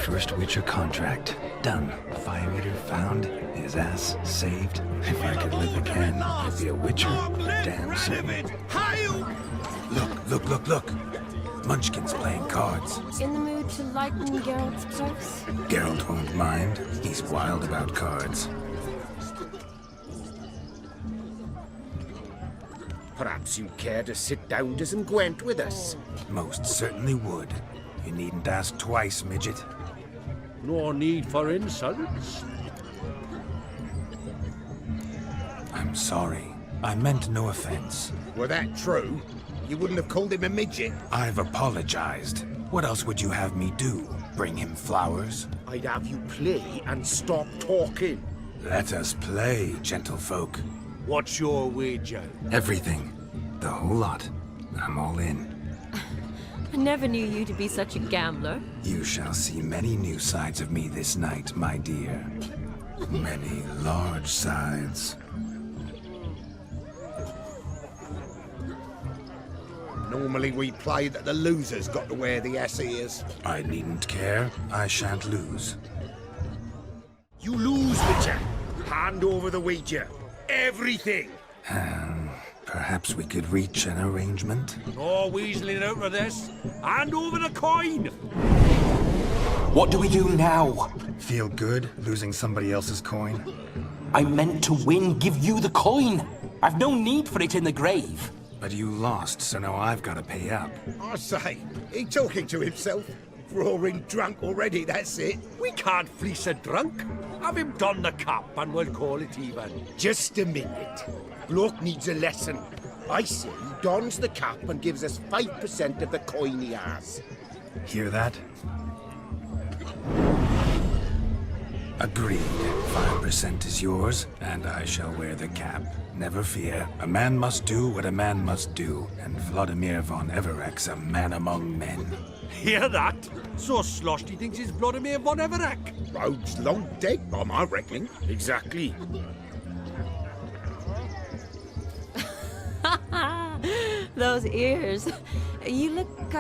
first Witcher contract. Done. Fire Eater found. His ass saved. If I could live again, I'd be a Witcher. Damn certain. Look. Munchkin's playing cards. In the mood to lighten Geralt's jokes? Geralt won't mind. He's wild about cards. Perhaps you'd care to sit down to some Gwent with us? Most certainly would. You needn't ask twice, midget. No need for insults. I'm sorry. I meant no offense. Were that true, you wouldn't have called him a midget. I've apologized. What else would you have me do? Bring him flowers? I'd have you play and stop talking. Let us play, gentlefolk. What's your wager? Everything. The whole lot. I'm all in. I never knew you to be such a gambler. You shall see many new sides of me this night, my dear. Many large sides. Normally we play that the loser's got to wear the ass ears. I needn't care. I shan't lose. You lose, Witcher. Hand over the wager. Everything. Perhaps we could reach an arrangement? No weaseling out of this. Hand over the coin! What do we do now? Feel good losing somebody else's coin? I meant to win, give you the coin. I've no need for it in the grave. But you lost, so now I've got to pay up. I say, he talking to himself. Roaring drunk already, that's it. We can't fleece a drunk. Have him don the cap and we'll call it even. Just a minute. Bloke needs a lesson. I say he dons the cap and gives us 5% of the coin he has. Hear that? Agreed. 5% is yours, and I shall wear the cap. Never fear. A man must do what a man must do, and Vladimir von Everek's a man among men. Hear that? So sloshed he thinks he's Vladimir von Everek. Rogue's long dead, by my reckoning. Exactly. Those ears. You look,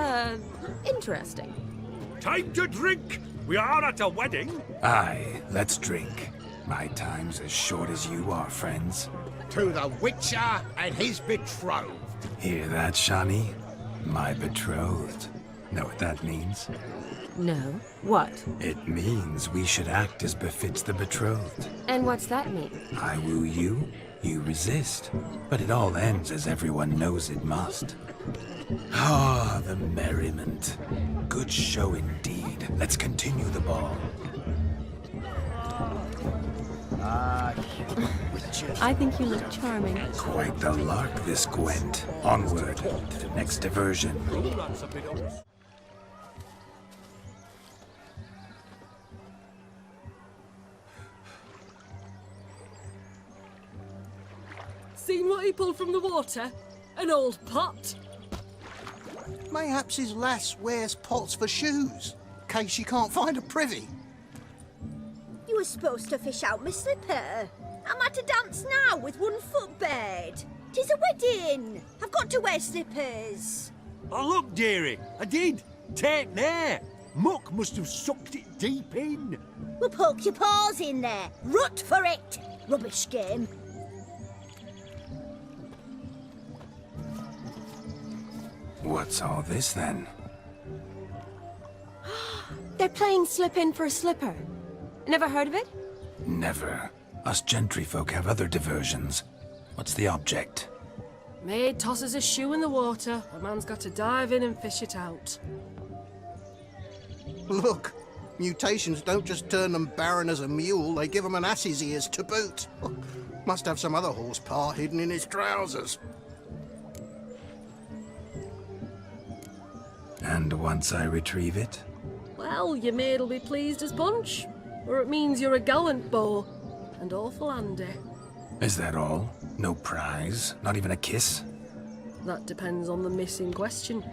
interesting. Time to drink! We are at a wedding. Aye, let's drink. My time's as short as you are, friends. To the Witcher and his betrothed. Hear that, Shani? My betrothed. Know what that means? No. What? It means we should act as befits the betrothed. And what's that mean? I woo you, you resist. But it all ends as everyone knows it must. Ah, the merriment. Good show indeed. Let's continue the ball. I think you look charming. Quite the lark, this Gwent. Onward to the next diversion. Seen what he pulled from the water? An old pot? Mayhaps his lass wears pots for shoes, in case she can't find a privy. You were supposed to fish out my slipper. I'm at a dance now with one foot bared. 'Tis a wedding. I've got to wear slippers. Oh, look, dearie. I did. Take there. Muck must have sucked it deep in. Well, poke your paws in there. Rut for it. Rubbish game. What's all this, then? They're playing slip in for a slipper. Never heard of it? Never. Us gentry folk have other diversions. What's the object? Maid tosses a shoe in the water. A man's got to dive in and fish it out. Look, mutations don't just turn them barren as a mule, they give them an ass's ears to boot. Must have some other horsepower hidden in his trousers. And once I retrieve it? Well, your maid'll be pleased as punch. Or it means you're a gallant beau. And awful handy. Is that all? No prize? Not even a kiss? That depends on the miss in question.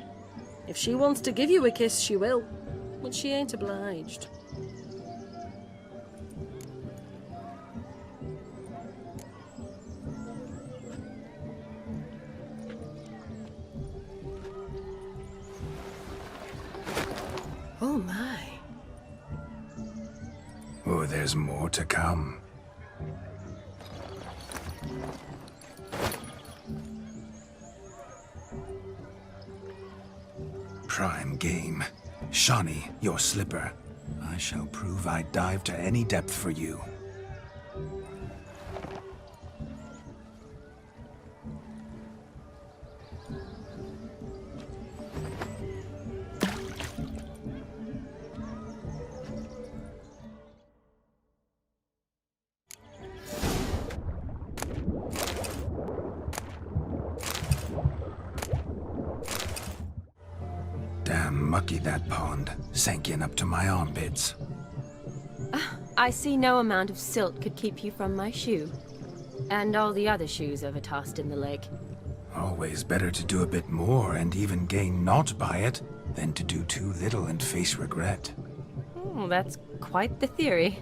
If she wants to give you a kiss, she will. But she ain't obliged. Oh my. There's more to come. Prime game. Shawnee, your slipper. I shall prove I'd dive to any depth for you. Damn mucky, that pond. Sank in up to my armpits. I see no amount of silt could keep you from my shoe. And all the other shoes overtossed in the lake. Always better to do a bit more and even gain naught by it than to do too little and face regret. Oh, that's quite the theory.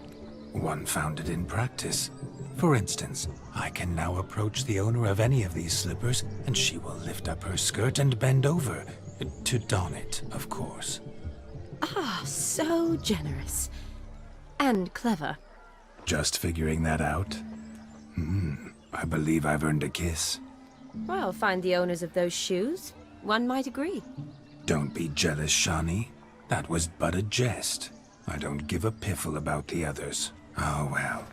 One founded in practice. For instance, I can now approach the owner of any of these slippers, and she will lift up her skirt and bend over. To don it, of course. Ah, so generous. And clever. Just figuring that out? I believe I've earned a kiss. Well, find the owners of those shoes. One might agree. Don't be jealous, Shawnee. That was but a jest. I don't give a piffle about the others. Oh well.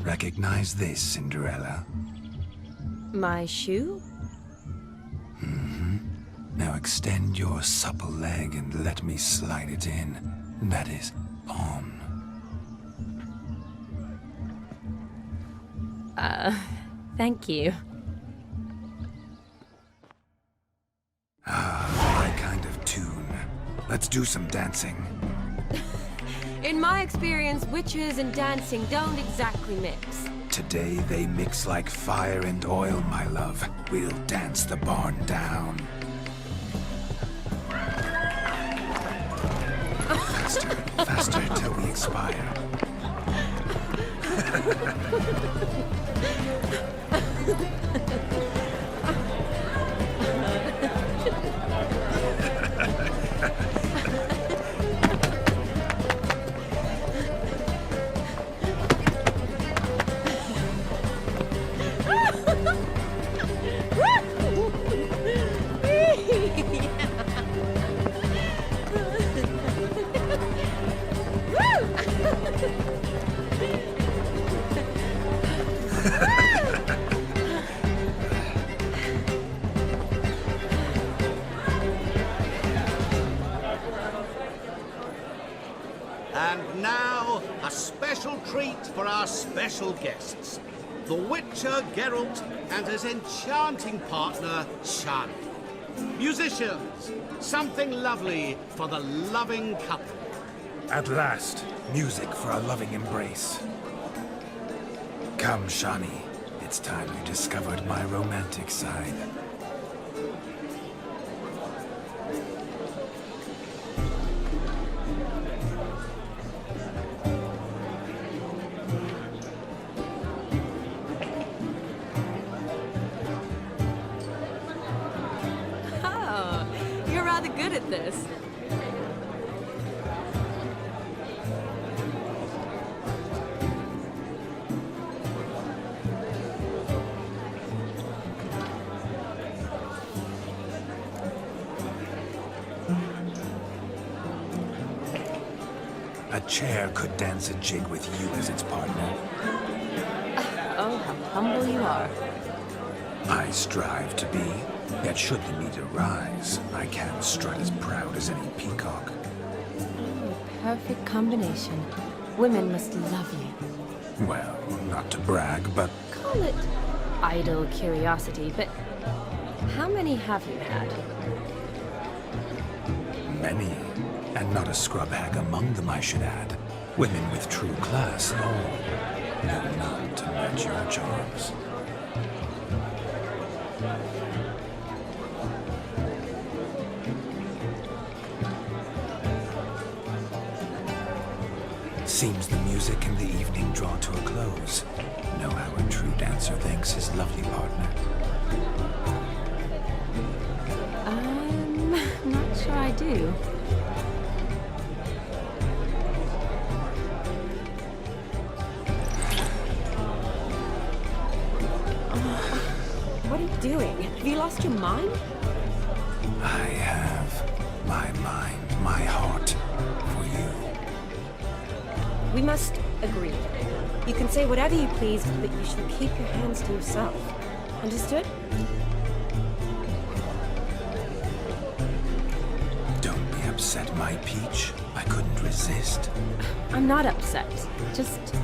Recognize this, Cinderella? My shoe? Now extend your supple leg and let me slide it in. That is, on. Thank you. My kind of tune. Let's do some dancing. In my experience, witches and dancing don't exactly mix. Today they mix like fire and oil, my love. We'll dance the barn down. Faster, faster till we expire. And now, a special treat for our special guests. The Witcher Geralt and his enchanting partner, Shan. Musicians, something lovely for the loving couple. At last, music for a loving embrace. Come, Shawnee. It's time you discovered my romantic side. Oh, you're rather good at this. A chair could dance a jig with you as its partner. Oh, how humble you are. I strive to be, yet should the need arise, I can strut as proud as any peacock. Perfect combination. Women must love you. Well, not to brag, but... Call it idle curiosity, but how many have you had? Many. And not a scrub hag among them, I should add. Women with true class, all. No none to match your charms. Seems the music and the evening draw to a close. Know how a true dancer thanks his lovely partner. Not sure I do. doing? Have you lost your mind? I have my mind, my heart for you. We must agree. You can say whatever you please, but you shall keep your hands to yourself. Understood? Don't be upset, my peach. I couldn't resist. I'm not upset. Just...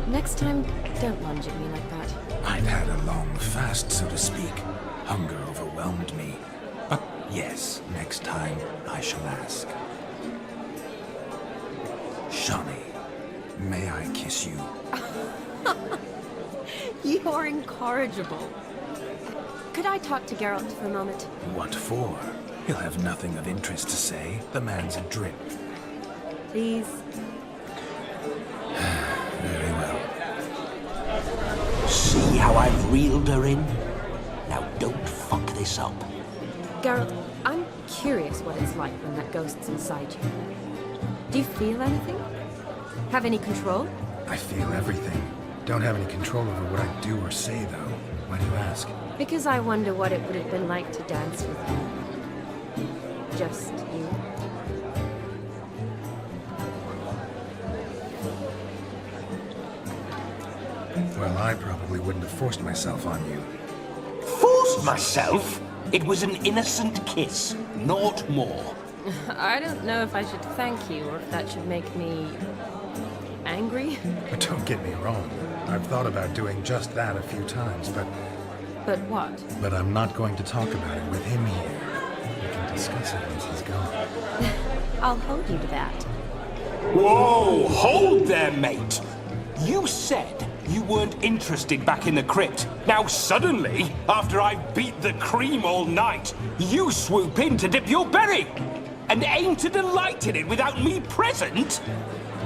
next time, don't lunge at me like that. I'd had a long fast, so to speak. Hunger overwhelmed me. But yes, next time I shall ask. Shawnee, may I kiss you? You are incorrigible. Could I talk to Geralt for a moment? What for? He'll have nothing of interest to say. The man's adrift. Please? Very well. See how I've reeled her in? Now don't fuck this up. Geralt, I'm curious what it's like when that ghost's inside you. Do you feel anything? Have any control? I feel everything. Don't have any control over what I do or say, though. Why do you ask? Because I wonder what it would have been like to dance with you. Just you. Well, I probably wouldn't have forced myself on you. Forced myself? It was an innocent kiss, not more. I don't know if I should thank you or if that should make me... angry? But don't get me wrong. I've thought about doing just that a few times, but... But what? But I'm not going to talk about it with him here. We can discuss it once he's gone. I'll hold you to that. Whoa! Hold there, mate! You said you weren't interested back in the crypt. Now suddenly, after I've beat the cream all night, you swoop in to dip your berry! And aim to delight in it without me present?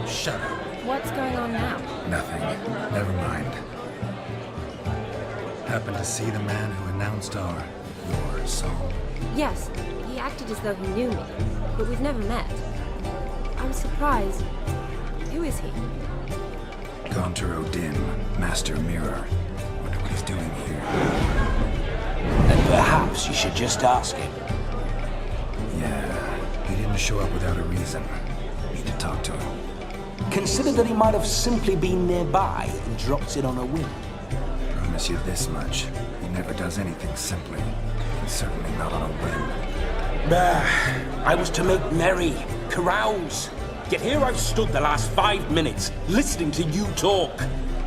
Shut up. What's going on now? Nothing. Never mind. Happened to see the man who announced your song? Yes, he acted as though he knew me, but we've never met. I was surprised. Who is he? Gaunter O'Dim, Master Mirror. Wonder what he's doing here. And perhaps you should just ask him. Yeah, he didn't show up without a reason. Need to talk to him. Consider that he might have simply been nearby and dropped in on a whim. Promise you this much. He never does anything simply. And certainly not on a whim. I was to make merry, carouse. Yet here I've stood the last 5 minutes, listening to you talk.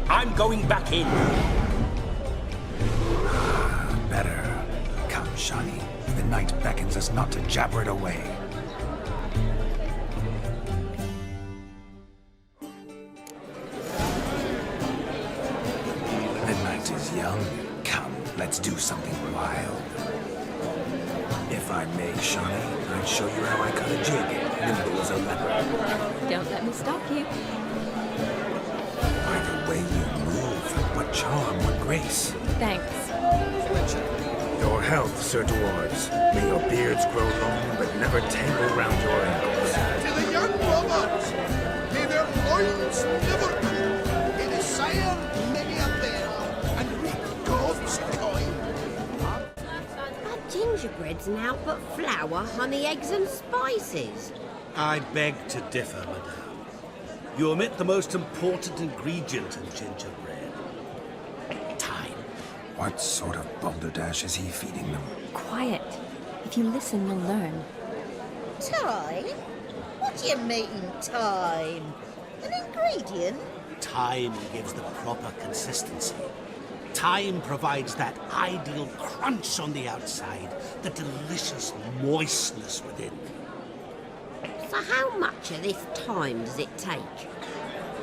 I'm going back in. Better. Come, Shawnee. The night beckons us not to jabber it away. The night is young. Come, let's do something wild. If I may, Shawnee, I'd show you how I cut a jig, nimble as a leopard. Don't let me stop you. By the way you move, what charm, what grace. Thanks. Your health, Sir Dwarves. May your beards grow long, but never tangle round your ankles. To the young robbers, may their loins never cool. May the sire many a bearer, and reap God's coin. Our gingerbread's now but flour, honey, eggs and spices. I beg to differ, madame. You omit the most important ingredient in gingerbread. Time. What sort of balderdash is he feeding them? Quiet. If you listen, you'll learn. Time? What do you mean, time? An ingredient? Time gives the proper consistency. Time provides that ideal crunch on the outside, the delicious moistness within. So how much of this time does it take?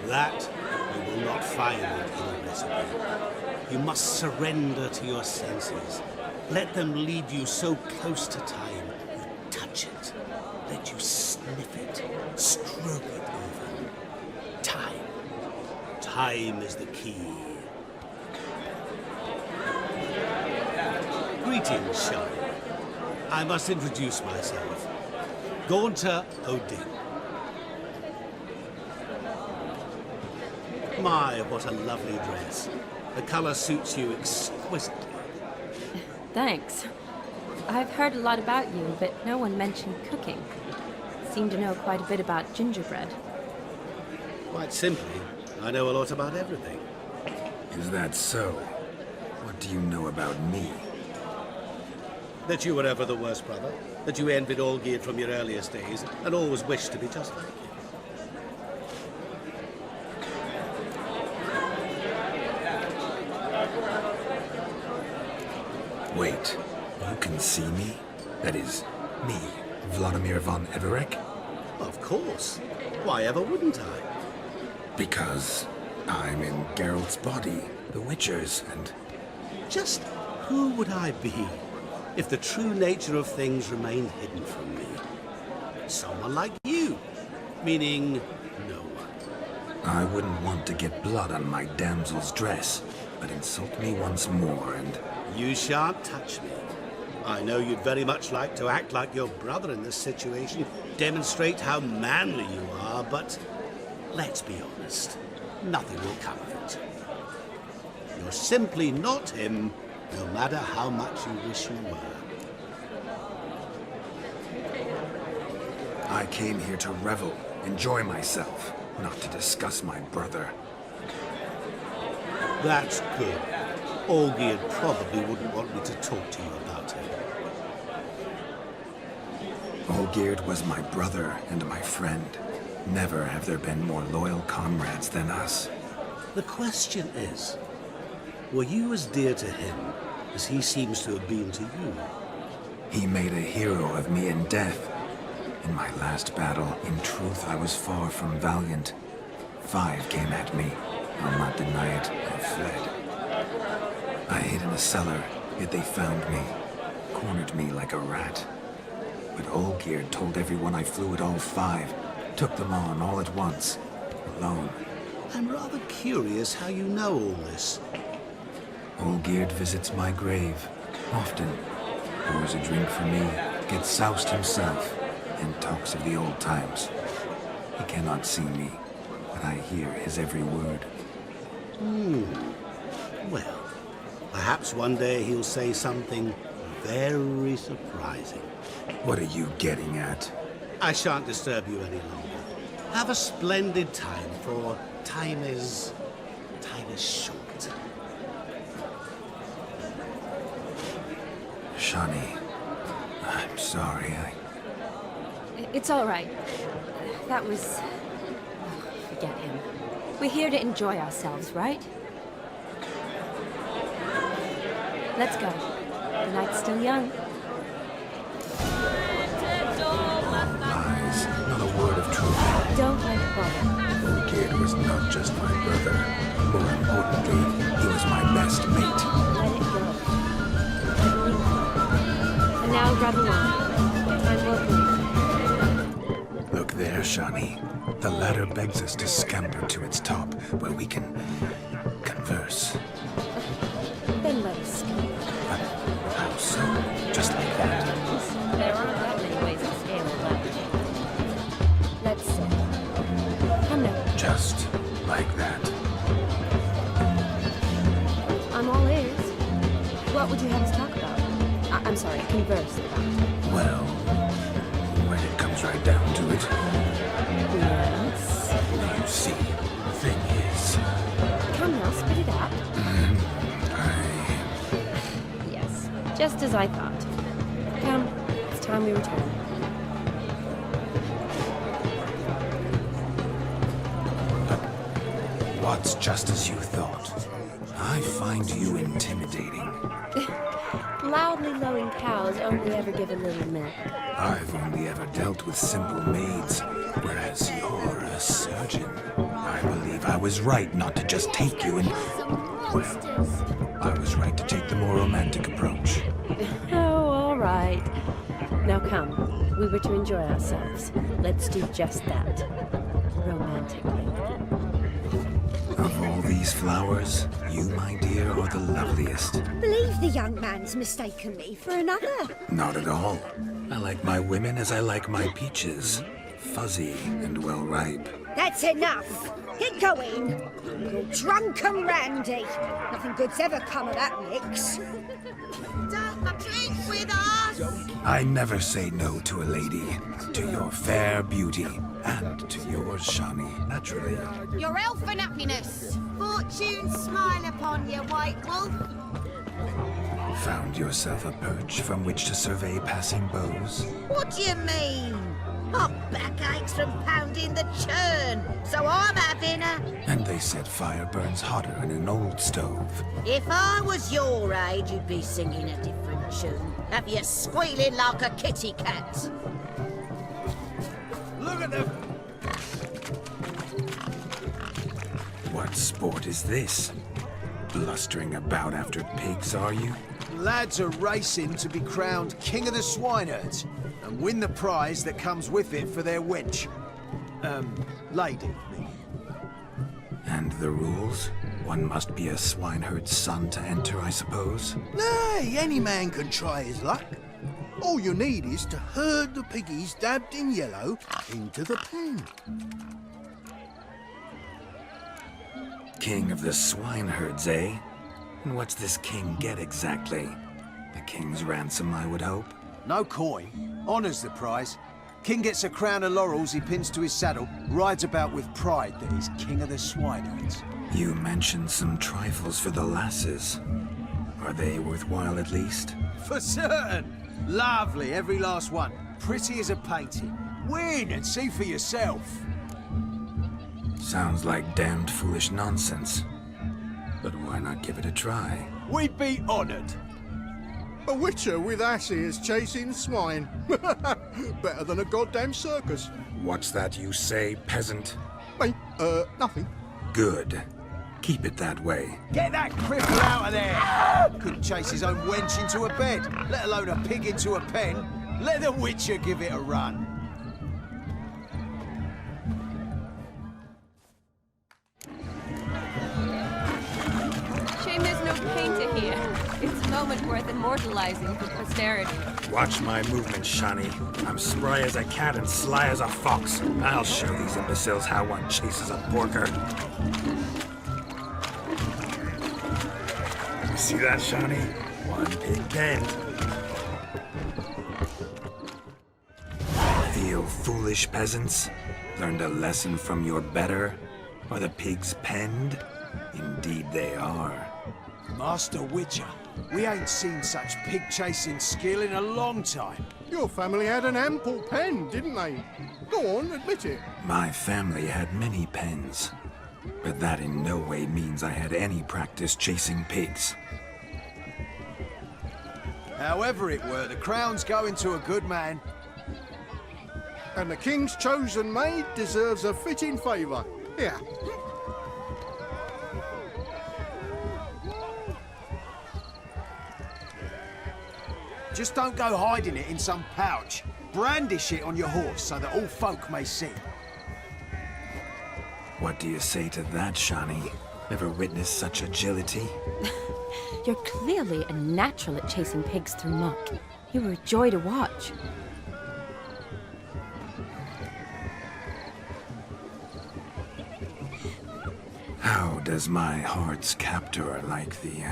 That you will not find in any recipe. You must surrender to your senses. Let them lead you so close to time, you touch it. Let you sniff it, stroke it over. Time. Time is the key. Greetings, Shawnee. I must introduce myself. Gaunter O'Dim. My, what a lovely dress. The color suits you exquisitely. Thanks. I've heard a lot about you, but no one mentioned cooking. Seem to know quite a bit about gingerbread. Quite simply, I know a lot about everything. Is that so? What do you know about me? That you were ever the worst brother, that you envied Olgierd from your earliest days, and always wished to be just like him. Wait, you can see me? That is, me, Vladimir von Everec? Of course. Why ever wouldn't I? Because I'm in Geralt's body, the Witcher's, and... Just who would I be if the true nature of things remained hidden from me? Someone like you, meaning no one. I wouldn't want to get blood on my damsel's dress, but insult me once more and... You shan't touch me. I know you'd very much like to act like your brother in this situation, demonstrate how manly you are, but let's be honest, nothing will come of it. You're simply not him, no matter how much you wish you were. I came here to revel, enjoy myself, not to discuss my brother. That's good. Olgierd probably wouldn't want me to talk to you about him. Olgierd was my brother and my friend. Never have there been more loyal comrades than us. The question is, were you as dear to him as he seems to have been to you? He made a hero of me in death. In my last battle, in truth, I was far from valiant. 5 came at me. I'll not deny it, I fled. I hid in a cellar, yet they found me, cornered me like a rat. But Olgierd told everyone I flew at all 5, took them on all at once, alone. I'm rather curious how you know all this. Olgierd visits my grave, often. Pours a drink for me, gets soused himself, and talks of the old times. He cannot see me, but I hear his every word. Well, perhaps one day he'll say something very surprising. What are you getting at? I shan't disturb you any longer. Have a splendid time, for time is short. Shani, I'm sorry, It's all right. That was... forget him. We're here to enjoy ourselves, right? Let's go. The night's still young. Lies, not a word of truth. Don't let it bother. Olgierd was not just my brother. More importantly, he was my best mate. Let it go. And now revel on. Time will be. Look there, Shani. The ladder begs us to scamper to its top, where we can converse. Then let us scale. How so? Just like that? There aren't that many ways to scale a ladder. Let's see. Come now. Just like that. I'm all ears. What would you have us talk about? I'm sorry, converse about. Well, when it comes right down to it. Yes? You see, the thing is... Come now, spit it out. Yes, just as I thought. Come, it's time we return. What's just as you thought? I find you intimidating. Loudly lowing cows only ever give a little milk. I've only ever dealt with simple maids, whereas you're a surgeon. I believe I was right not to just take you and... Well, I was right to take the more romantic approach. Oh, all right. Now come, we were to enjoy ourselves. Let's do just that. Romantically. Of all these flowers, you, my dear, are the loveliest. Believe the young man's mistaken me for another. Not at all. I like my women as I like my peaches. Fuzzy and well ripe. That's enough. Get going. You're drunk and randy. Nothing good's ever come of that mix. Don't I never say no to a lady, to your fair beauty, and to yours, Shani, naturally. Your elfin happiness. Fortune smile upon you, White Wolf. Found yourself a perch from which to survey passing bows? What do you mean? My back aches from pounding the churn, so I'm having a... And they said fire burns hotter in an old stove. If I was your age, you'd be singing a different tune. Have you squealing like a kitty cat? Look at them! What sport is this? Blustering about after pigs, are you? Lads are racing to be crowned King of the Swineherds and win the prize that comes with it for their wench. Lady, me. And the rules? One must be a swineherd's son to enter, I suppose? Nay, any man can try his luck. All you need is to herd the piggies dabbed in yellow into the pen. King of the swineherds, eh? And what's this king get exactly? The king's ransom, I would hope? No coin. Honours the prize. King gets a crown of laurels he pins to his saddle, rides about with pride that he's king of the swineherds. You mentioned some trifles for the lasses. Are they worthwhile at least? For certain! Lovely, every last one. Pretty as a painting. Win and see for yourself. Sounds like damned foolish nonsense. But why not give it a try? We'd be honoured. A witcher with asses chasing swine. Better than a goddamn circus. What's that you say, peasant? Mate, nothing. Good. Keep it that way. Get that cripple out of there! Couldn't chase his own wench into a bed, let alone a pig into a pen. Let the witcher give it a run. Shame there's no painter here. It's a moment worth immortalizing for posterity. Watch my movement, Shani. I'm spry as a cat and sly as a fox. I'll show these imbeciles how one chases a porker. See that, Shani? One pig penned. Feel foolish, peasants? Learned a lesson from your better? Are the pigs penned? Indeed they are. Master Witcher, we ain't seen such pig-chasing skill in a long time. Your family had an ample pen, didn't they? Go on, admit it. My family had many pens, but that in no way means I had any practice chasing pigs. However it were, the crown's going to a good man. And the king's chosen maid deserves a fitting favour. Here. Just don't go hiding it in some pouch. Brandish it on your horse so that all folk may see. What do you say to that, Shani? Ever witnessed such agility? You're clearly a natural at chasing pigs through muck. You were a joy to watch. How does my heart's captor like the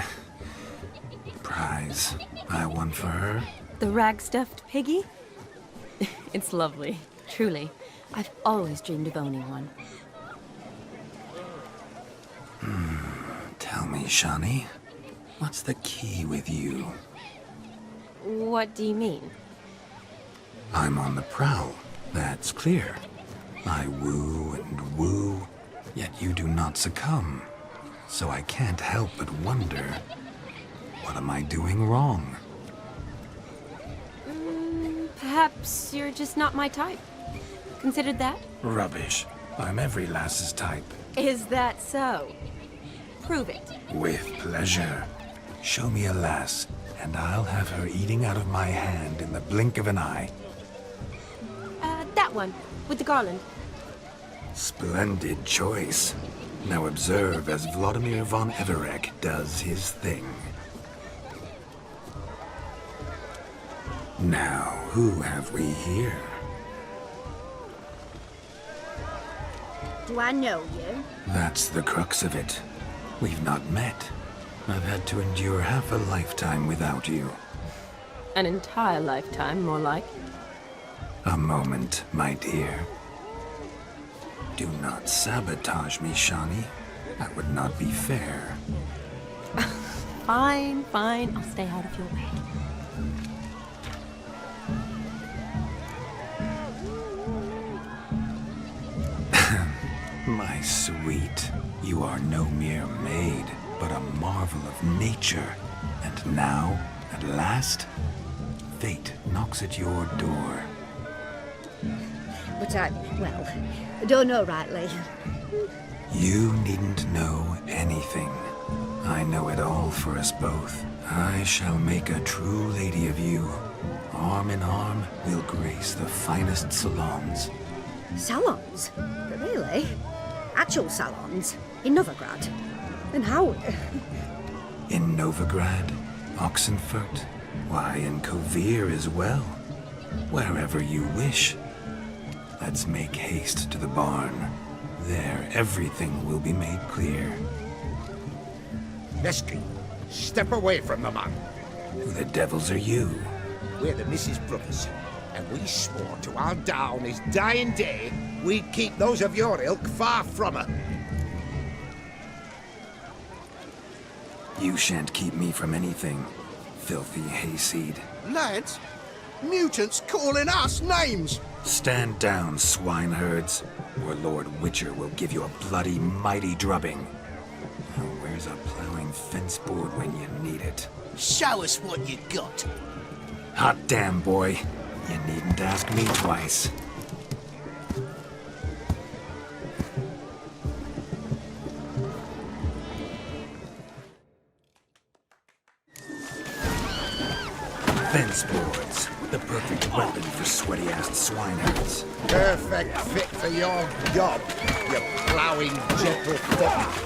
prize I won for her? The rag-stuffed piggy? It's lovely, truly. I've always dreamed of owning one. Tell me, Shani, what's the key with you? What do you mean? I'm on the prowl, that's clear. I woo and woo, yet you do not succumb. So I can't help but wonder, what am I doing wrong? Perhaps you're just not my type. Considered that? Rubbish. I'm every lass's type. Is that so? Prove it. With pleasure. Show me a lass, and I'll have her eating out of my hand in the blink of an eye. That one, with the garland. Splendid choice. Now observe as Vladimir von Everek does his thing. Now, who have we here? Do I know you? That's the crux of it. We've not met. I've had to endure half a lifetime without you. An entire lifetime, more like. A moment, my dear. Do not sabotage me, Shani. That would not be fair. Fine, fine. I'll stay out of your way. My sweet, you are no mere maid, but a marvel of nature. And now, at last, fate knocks at your door. But I don't know rightly. You needn't know anything. I know it all for us both. I shall make a true lady of you. Arm in arm, we'll grace the finest salons. Salons? Really? Actual salons? In Novigrad? And how? In Novigrad, Oxenfurt, why, in Kovir as well. Wherever you wish. Let's make haste to the barn. There, everything will be made clear. Lesky, step away from the man. Who the devils are you? We're the Mrs. Brothers, and we swore to our down his dying day we'd keep those of your ilk far from her. You shan't keep me from anything, filthy hayseed. Lads, mutants calling us names! Stand down, swineherds, or Lord Witcher will give you a bloody mighty drubbing. Now, where's a plowing fence board when you need it? Show us what you got. Hot damn, boy. You needn't ask me twice. Fence boards. The perfect weapon for sweaty-assed swineherds. Perfect fit for your job, you ploughing gentlefoot.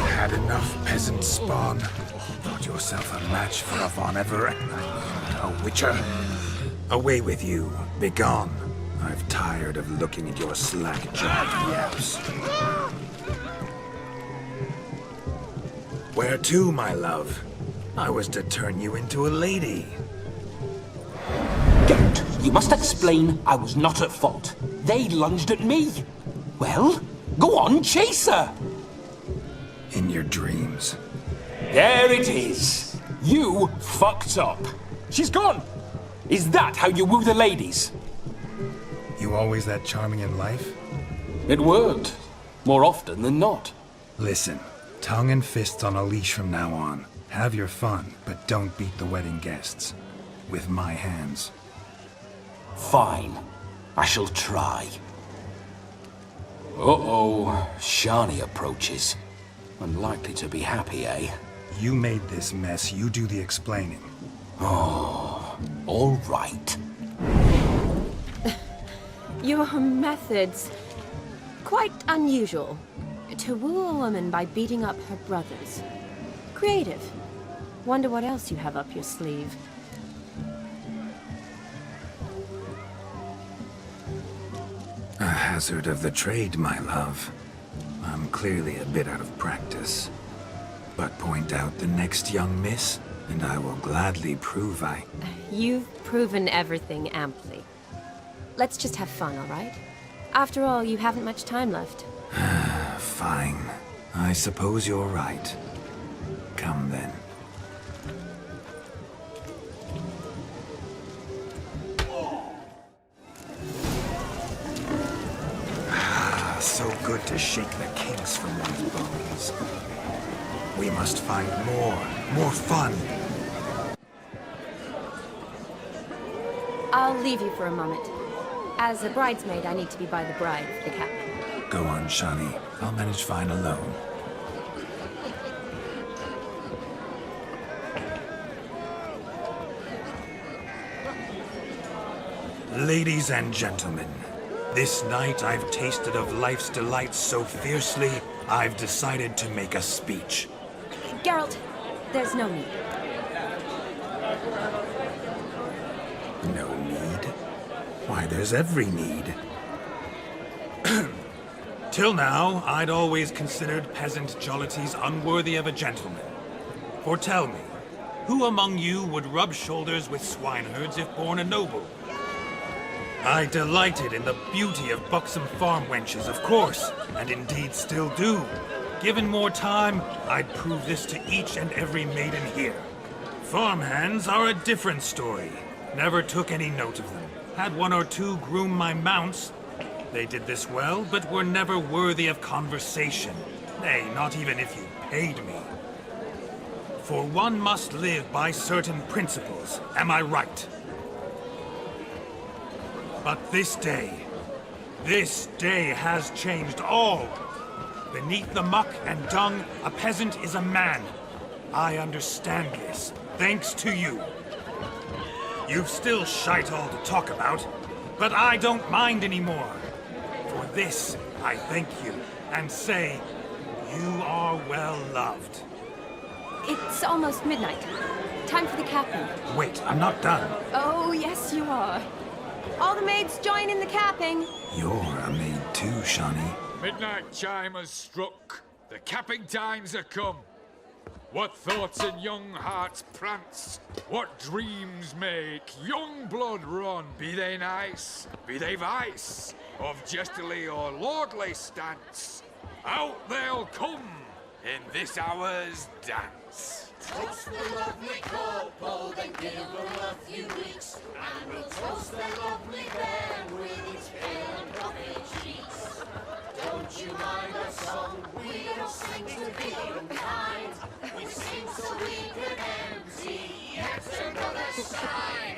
Had enough, peasant spawn. Thought yourself a match for a Von Ever, a Witcher. Away with you. Begone. I've tired of looking at your slack-jawed yaps. Where to, my love? I was to turn you into a lady. Don't. You must explain I was not at fault. They lunged at me. Well, go on, chase her. In your dreams. There it is. You fucked up. She's gone. Is that how you woo the ladies? You always that charming in life? It worked. More often than not. Listen, tongue and fists on a leash from now on. Have your fun, but don't beat the wedding guests. With my hands. Fine. I shall try. Uh-oh. Shani approaches. Unlikely to be happy, eh? You made this mess. You do the explaining. Oh, all right. Your methods... quite unusual. To woo a woman by beating up her brothers. Creative. Wonder what else you have up your sleeve. A hazard of the trade, my love. I'm clearly a bit out of practice. But point out the next young miss, and I will gladly prove I... You've proven everything amply. Let's just have fun, all right? After all, you haven't much time left. Fine. I suppose you're right. Come then. So good to shake the kinks from one's bones. We must find more fun. I'll leave you for a moment. As a bridesmaid, I need to be by the bride, the captain. Go on, Shani. I'll manage fine alone. Ladies and gentlemen, this night I've tasted of life's delights so fiercely, I've decided to make a speech. Geralt, there's no need. No need? Why, there's every need. Till now, I'd always considered peasant jollities unworthy of a gentleman. For tell me, Who among you would rub shoulders with swineherds if born a noble? I delighted in the beauty of buxom farm wenches, of course, and indeed still do. Given more time, I'd prove this to each and every maiden here. Farmhands are a different story. Never took any note of them. Had one or two groom my mounts. They did this well, but were never worthy of conversation. Nay, not even if you paid me. For one must live by certain principles, am I right? But this day has changed all. Beneath the muck and dung, a peasant is a man. I understand this, thanks to you. You've still shite all to talk about, but I don't mind anymore. For this, I thank you, and say, you are well loved. It's almost midnight. Time for the capping. Wait, I'm not done. Oh, yes, you are. All the maids join in the capping. You're a maid too, Shawnee. Midnight chime has struck. The capping times are come. What thoughts in young hearts prance? What dreams make young blood run? Be they nice, be they vice, of jestily or lordly stance, out they'll come in this hour's dance. Toast the lovely corporal, then give her a few weeks, and we'll toast the lovely bear with its pale and ruffy cheeks. Don't you mind our song? We don't sing to be unkind. We sing so we can empty yet another shrine.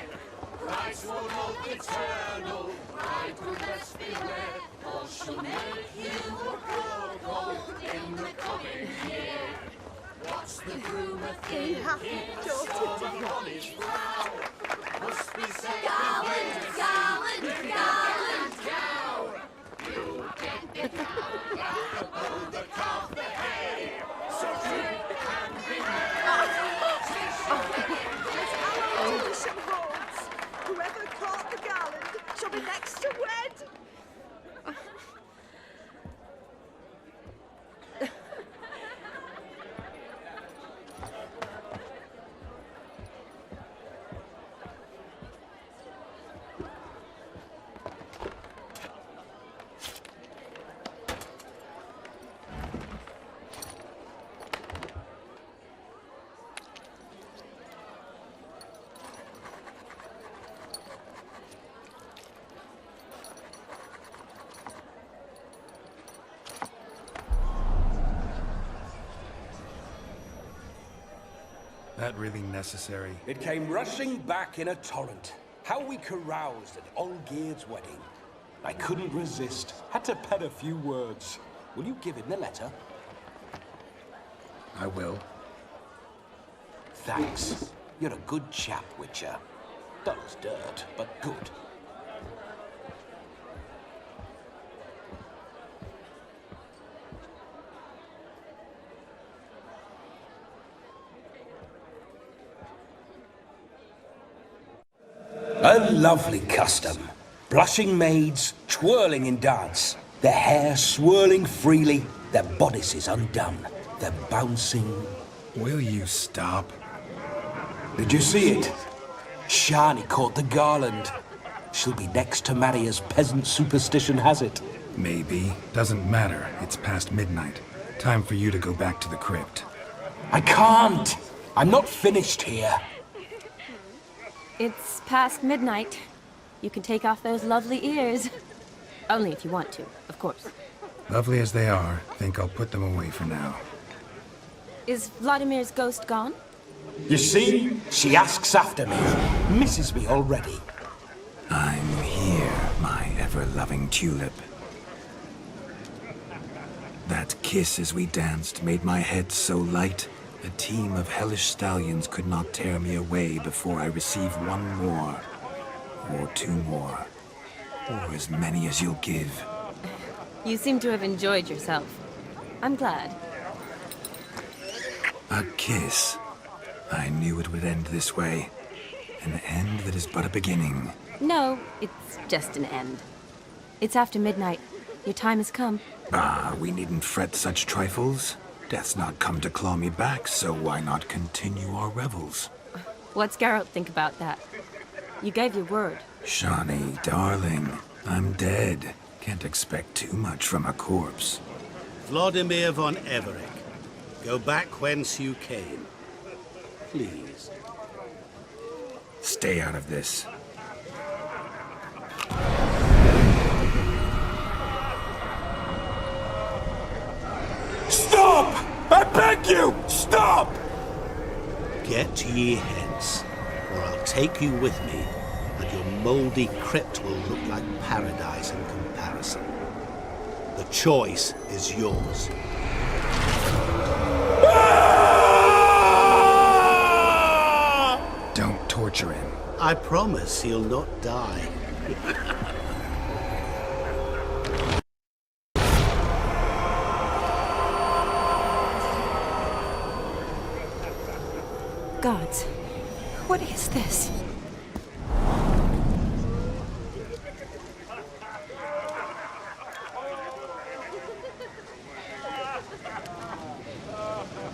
Christ will hope eternal, pride will best beware, or she'll make you a corporal in the coming year. What's the groom a thinking? Sure, on his brow must be said. Garland, garland, garland, cow. You get the cow, oh, the calf, the hay. So drink and be merry. Tradition holds. Whoever caught the garland shall be next to wed. That really necessary? It came rushing back in a torrent. How we caroused at Olgierd's wedding. I couldn't resist. Had to pen a few words. Will you give him the letter? I will. Thanks. You're a good chap, Witcher. Dull as dirt, but good. A lovely custom. Blushing maids, twirling in dance. Their hair swirling freely, their bodices undone. They're bouncing. Will you stop? Did you see it? Shani caught the garland. She'll be next to marry as peasant superstition has it. Maybe. Doesn't matter. It's past midnight. Time for you to go back to the crypt. I can't! I'm not finished here. It's past midnight. You can take off those lovely ears. Only if you want to, of course. Lovely as they are, think I'll put them away for now. Is Vladimir's ghost gone? You see? She asks after me. Misses me already. I'm here, my ever-loving tulip. That kiss as we danced made my head so light, a team of hellish stallions could not tear me away before I receive one more. Or two more. Or as many as you'll give. You seem to have enjoyed yourself. I'm glad. A kiss. I knew it would end this way. An end that is but a beginning. No, it's just an end. It's after midnight. Your time has come. Ah, we needn't fret such trifles. Death's not come to claw me back, so why not continue our revels? What's Geralt think about that? You gave your word. Shawnee, darling, I'm dead. Can't expect too much from a corpse. Vladimir von Everec, go back whence you came. Please. Stay out of this. Stop! I beg you! Stop! Get ye hence, or I'll take you with me, and your mouldy crypt will look like paradise in comparison. The choice is yours. Don't torture him. I promise he'll not die. Gods, what is this?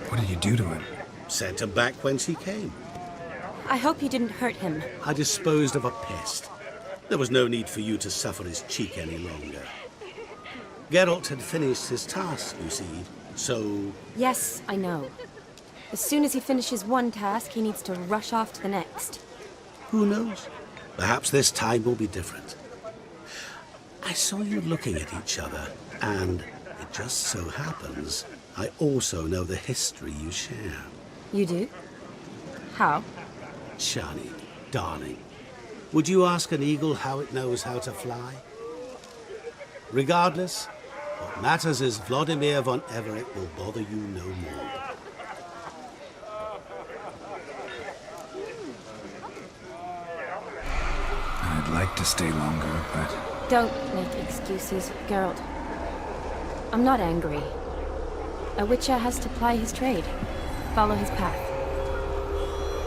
What did you do to him? Sent him back whence he came. I hope you didn't hurt him. I disposed of a pest. There was no need for you to suffer his cheek any longer. Geralt had finished his task, you see, so... Yes, I know. As soon as he finishes one task, he needs to rush off to the next. Who knows? Perhaps this time will be different. I saw you looking at each other, and it just so happens I also know the history you share. You do? How? Shani, darling, would you ask an eagle how it knows how to fly? Regardless, what matters is Vladimir von Everec will bother you no more. I'd like to stay longer, but... Don't make excuses, Geralt. I'm not angry. A witcher has to ply his trade, follow his path.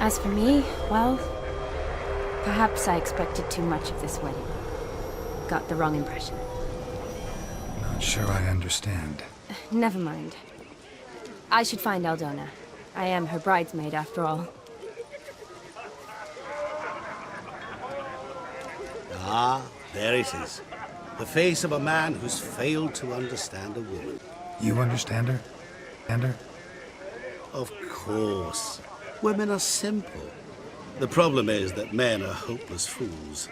As for me, well, perhaps I expected too much of this wedding. Got the wrong impression. Not sure I understand. Never mind. I should find Aldona. I am her bridesmaid, after all. Ah, there it is. The face of a man who's failed to understand a woman. You understand her? And her? Of course. Women are simple. The problem is that men are hopeless fools.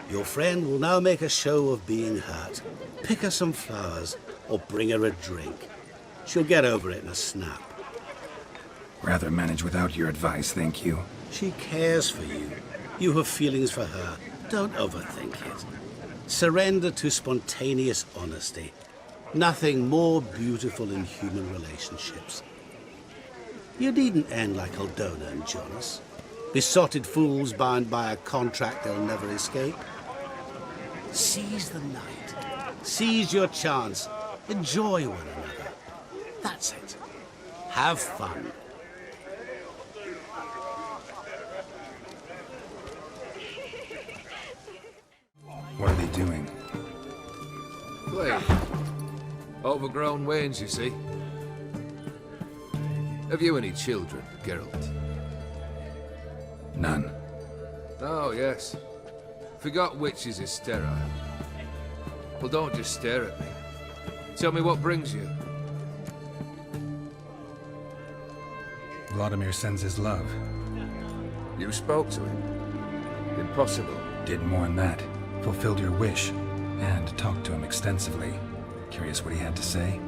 Your friend will now make a show of being hurt. Pick her some flowers, or bring her a drink. She'll get over it in a snap. Rather manage without your advice, thank you. She cares for you. You have feelings for her. Don't overthink it. Surrender to spontaneous honesty. Nothing more beautiful in human relationships. You needn't end like Aldona and Jonas. Besotted fools bound by a contract they'll never escape. Seize the night. Seize your chance. Enjoy one another. That's it. Have fun. What are they doing? Play. Overgrown wains, you see. Have you any children, Geralt? None. Oh, yes. Forgot witches is sterile. Well, don't just stare at me. Tell me what brings you. Vladimir sends his love. You spoke to him? Impossible. Did more than that. Fulfilled your wish. And talked to him extensively. Curious what he had to say?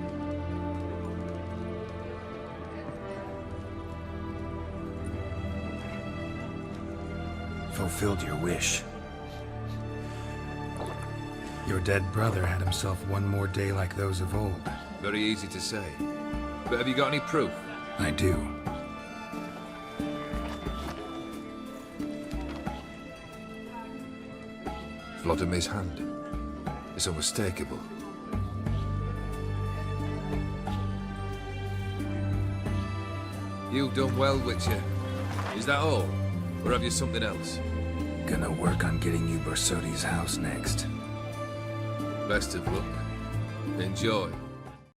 Fulfilled your wish. Your dead brother had himself one more day like those of old. Very easy to say. But have you got any proof? I do. Vladimir's hand. It's unmistakable. You've done well, Witcher. Is that all? Or have you something else? Gonna work on getting you Borsodi's house next. Best of luck. Enjoy.